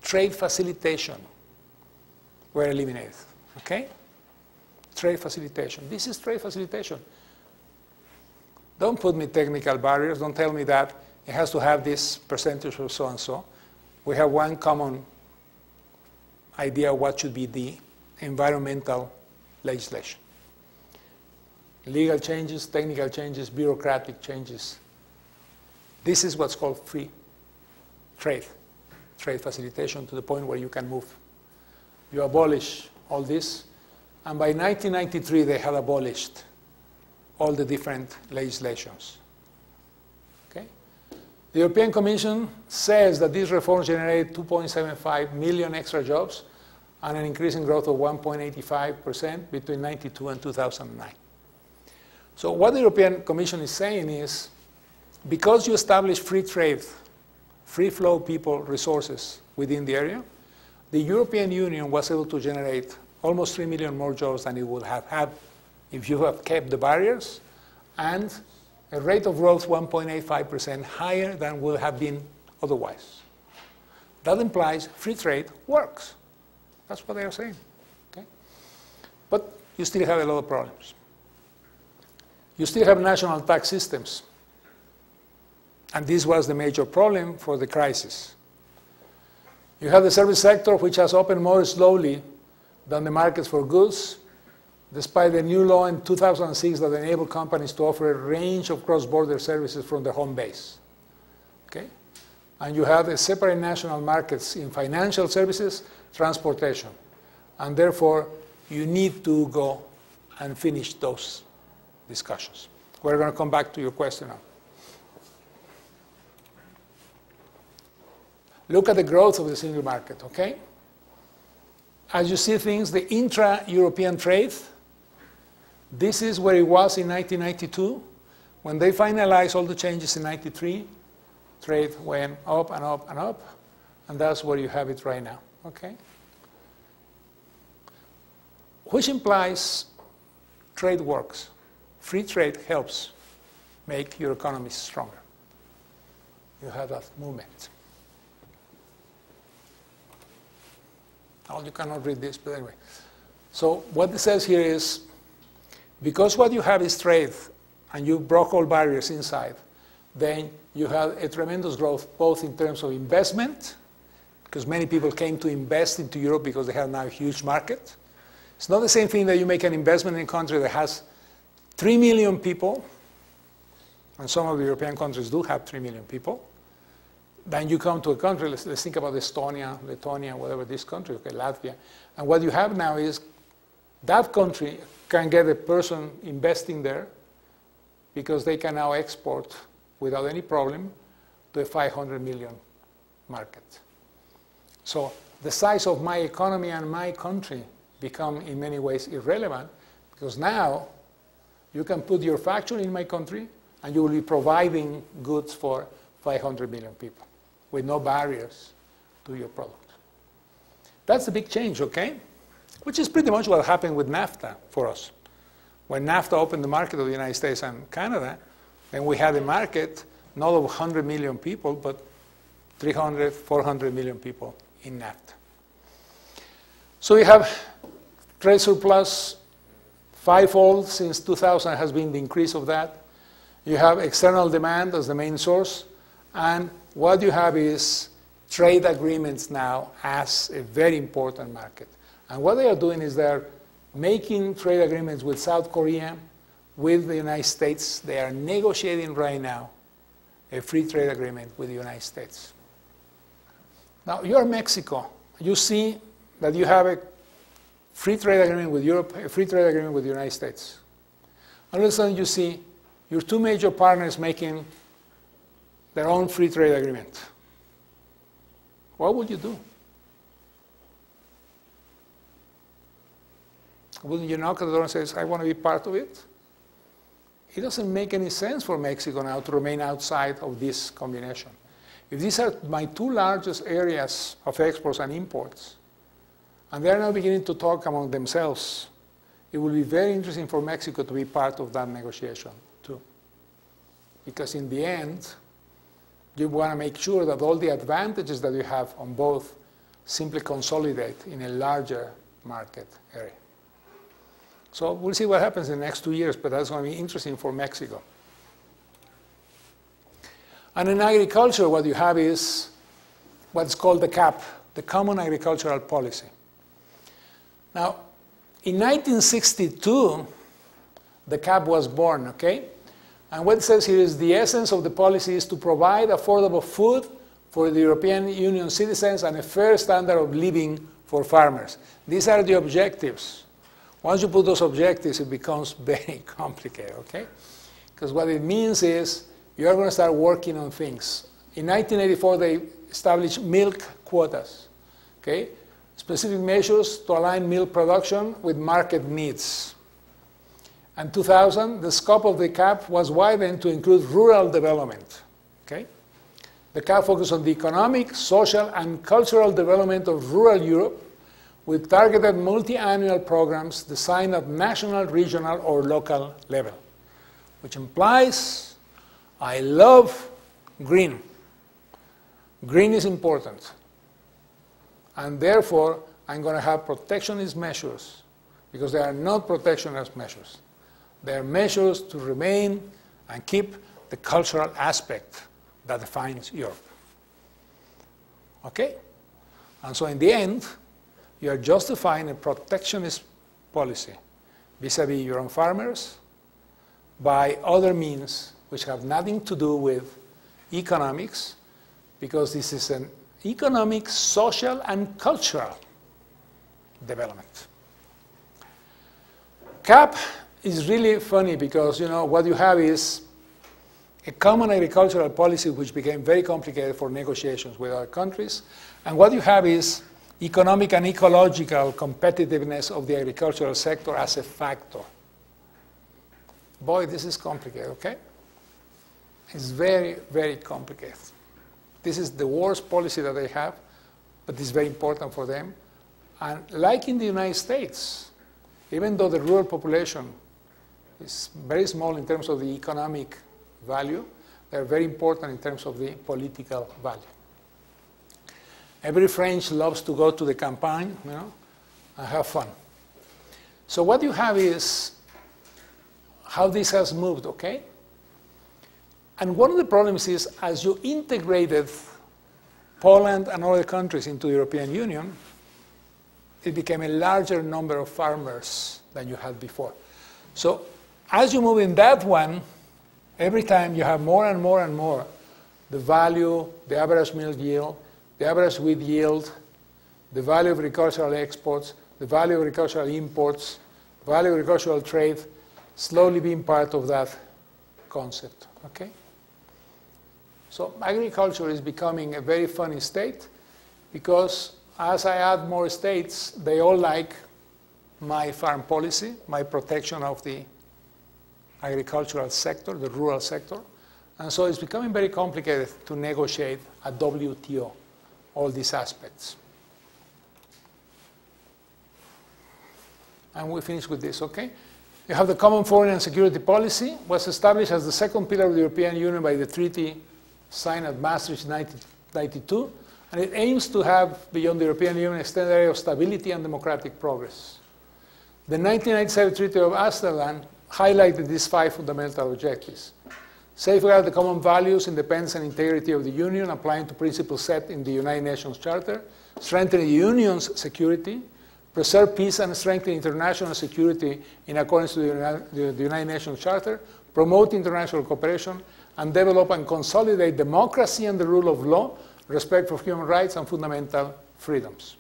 trade facilitation, were eliminated, okay? Trade facilitation. This is trade facilitation. Don't put me technical barriers. Don't tell me that it has to have this percentage or so and so. We have one common idea of what should be the environmental legislation. Legal changes, technical changes, bureaucratic changes. This is what's called free trade, trade facilitation to the point where you can move. You abolish all this, and by 1993 they had abolished all the different legislations. Okay? The European Commission says that these reforms generate 2.75 million extra jobs and an increase in growth of 1.85% between 1992 and 2009. So what the European Commission is saying is, because you establish free trade, free flow of people, resources within the area, the European Union was able to generate almost 3 million more jobs than it would have had if you have kept the barriers, and a rate of growth 1.85% higher than would have been otherwise. That implies free trade works. That's what they are saying. Okay? But you still have a lot of problems. You still have national tax systems. And this was the major problem for the crisis. You have the service sector, which has opened more slowly than the markets for goods, despite the new law in 2006 that enabled companies to offer a range of cross-border services from their home base. Okay? And you have a separate national markets in financial services, transportation. And therefore, you need to go and finish those discussions. We're going to come back to your question now. Look at the growth of the single market, okay? As you see things, the intra-European trade, this is where it was in 1992. When they finalized all the changes in 93, trade went up and up and up, and that's where you have it right now, okay? Which implies trade works. Free trade helps make your economies stronger. You have that movement. Oh, you cannot read this, but anyway. So what it says here is, because what you have is trade, and you broke all barriers inside, then you have a tremendous growth, both in terms of investment, because many people came to invest into Europe because they have now a huge market. It's not the same thing that you make an investment in a country that has 3 million people, and some of the European countries do have 3 million people. Then you come to a country, let's think about Estonia, Lithuania, whatever this country, okay, Latvia. And what you have now is that country can get a person investing there because they can now export without any problem to a 500 million market. So the size of my economy and my country become in many ways irrelevant because now you can put your factory in my country and you will be providing goods for 500 million people with no barriers to your product. That's a big change, okay? Which is pretty much what happened with NAFTA for us. When NAFTA opened the market of the United States and Canada, then we had a market not of 100 million people, but 300, 400 million people in NAFTA. So we have trade surplus, fivefold since 2000 has been the increase of that. You have external demand as the main source, and what you have is trade agreements now as a very important market. And what they are doing is they're making trade agreements with South Korea, with the United States. They are negotiating right now a free trade agreement with the United States. Now, you're Mexico. You see that you have a free trade agreement with Europe, a free trade agreement with the United States. All of a sudden, you see your two major partners making their own free trade agreement. What would you do? Wouldn't you knock at the door and say, I want to be part of it? It doesn't make any sense for Mexico now to remain outside of this combination. If these are my two largest areas of exports and imports, and they are now beginning to talk among themselves, it will be very interesting for Mexico to be part of that negotiation too. Because in the end, you want to make sure that all the advantages that you have on both simply consolidate in a larger market area. So we'll see what happens in the next 2 years, but that's going to be interesting for Mexico. And in agriculture, what you have is what's called the CAP, the Common Agricultural Policy. Now, in 1962, the CAP was born, okay? And what it says here is the essence of the policy is to provide affordable food for the European Union citizens and a fair standard of living for farmers. These are the objectives. Once you put those objectives, it becomes very complicated, okay? Because what it means is you're going to start working on things. In 1984, they established milk quotas, okay? Specific measures to align milk production with market needs. In 2000, the scope of the CAP was widened to include rural development, okay? The CAP focused on the economic, social, and cultural development of rural Europe with targeted multi-annual programs designed at national, regional, or local level, which implies I love green. Green is important. And therefore, I'm going to have protectionist measures because they are not protectionist measures. They are measures to remain and keep the cultural aspect that defines Europe. Okay? And so in the end, you are justifying a protectionist policy vis-a-vis your own farmers by other means which have nothing to do with economics, because this is an economic, social, and cultural development. CAP is really funny because, you know, what you have is a common agricultural policy which became very complicated for negotiations with other countries, and what you have is economic and ecological competitiveness of the agricultural sector as a factor. Boy, this is complicated, okay? It's very, very complicated. This is the worst policy that they have, but it's very important for them. And like in the United States, even though the rural population is very small in terms of the economic value, they're very important in terms of the political value. Every French loves to go to the campaign, you know, and have fun. So what you have is how this has moved, okay? And one of the problems is as you integrated Poland and other countries into the European Union, it became a larger number of farmers than you had before. So as you move in that one, every time you have more and more and more, the value, the average milk yield, the average wheat yield, the value of agricultural exports, the value of agricultural imports, the value of agricultural trade, slowly being part of that concept, okay? So agriculture is becoming a very funny state because as I add more states, they all like my farm policy, my protection of the agricultural sector, the rural sector. And so it's becoming very complicated to negotiate at WTO all these aspects. And we finish with this, okay? You have the Common Foreign and Security Policy, was established as the second pillar of the European Union by the treaty signed at Maastricht in 1992, and it aims to have, beyond the European Union, an extended area of stability and democratic progress. The 1997 Treaty of Amsterdam highlighted these 5 fundamental objectives. Safeguard the common values, independence and integrity of the Union, applying to principles set in the United Nations Charter. Strengthen the Union's security. Preserve peace and strengthen international security in accordance to the United Nations Charter. Promote international cooperation. And develop and consolidate democracy and the rule of law, respect for human rights and fundamental freedoms.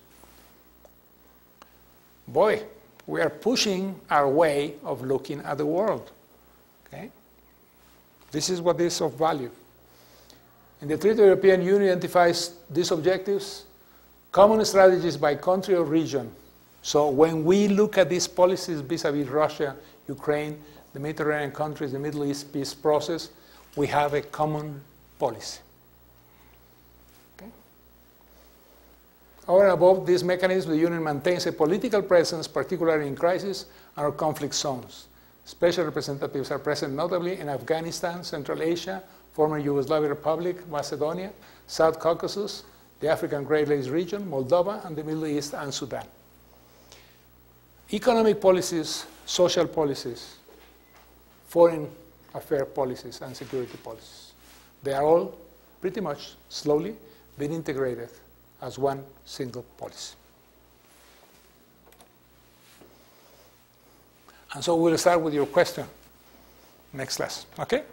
Boy, we are pushing our way of looking at the world. Okay? This is what is of value. In the Treaty of the European Union identifies these objectives, common strategies by country or region. So when we look at these policies vis-a-vis Russia, Ukraine, the Mediterranean countries, the Middle East peace process, we have a common policy. Okay? Over and above these mechanisms, the Union maintains a political presence, particularly in crisis or conflict zones. Special representatives are present notably in Afghanistan, Central Asia, former Yugoslav Republic, Macedonia, South Caucasus, the African Great Lakes region, Moldova, and the Middle East and Sudan. Economic policies, social policies, foreign affairs policies, and security policies. They are all pretty much slowly being integrated as one single policy. And so we'll start with your question next class, okay?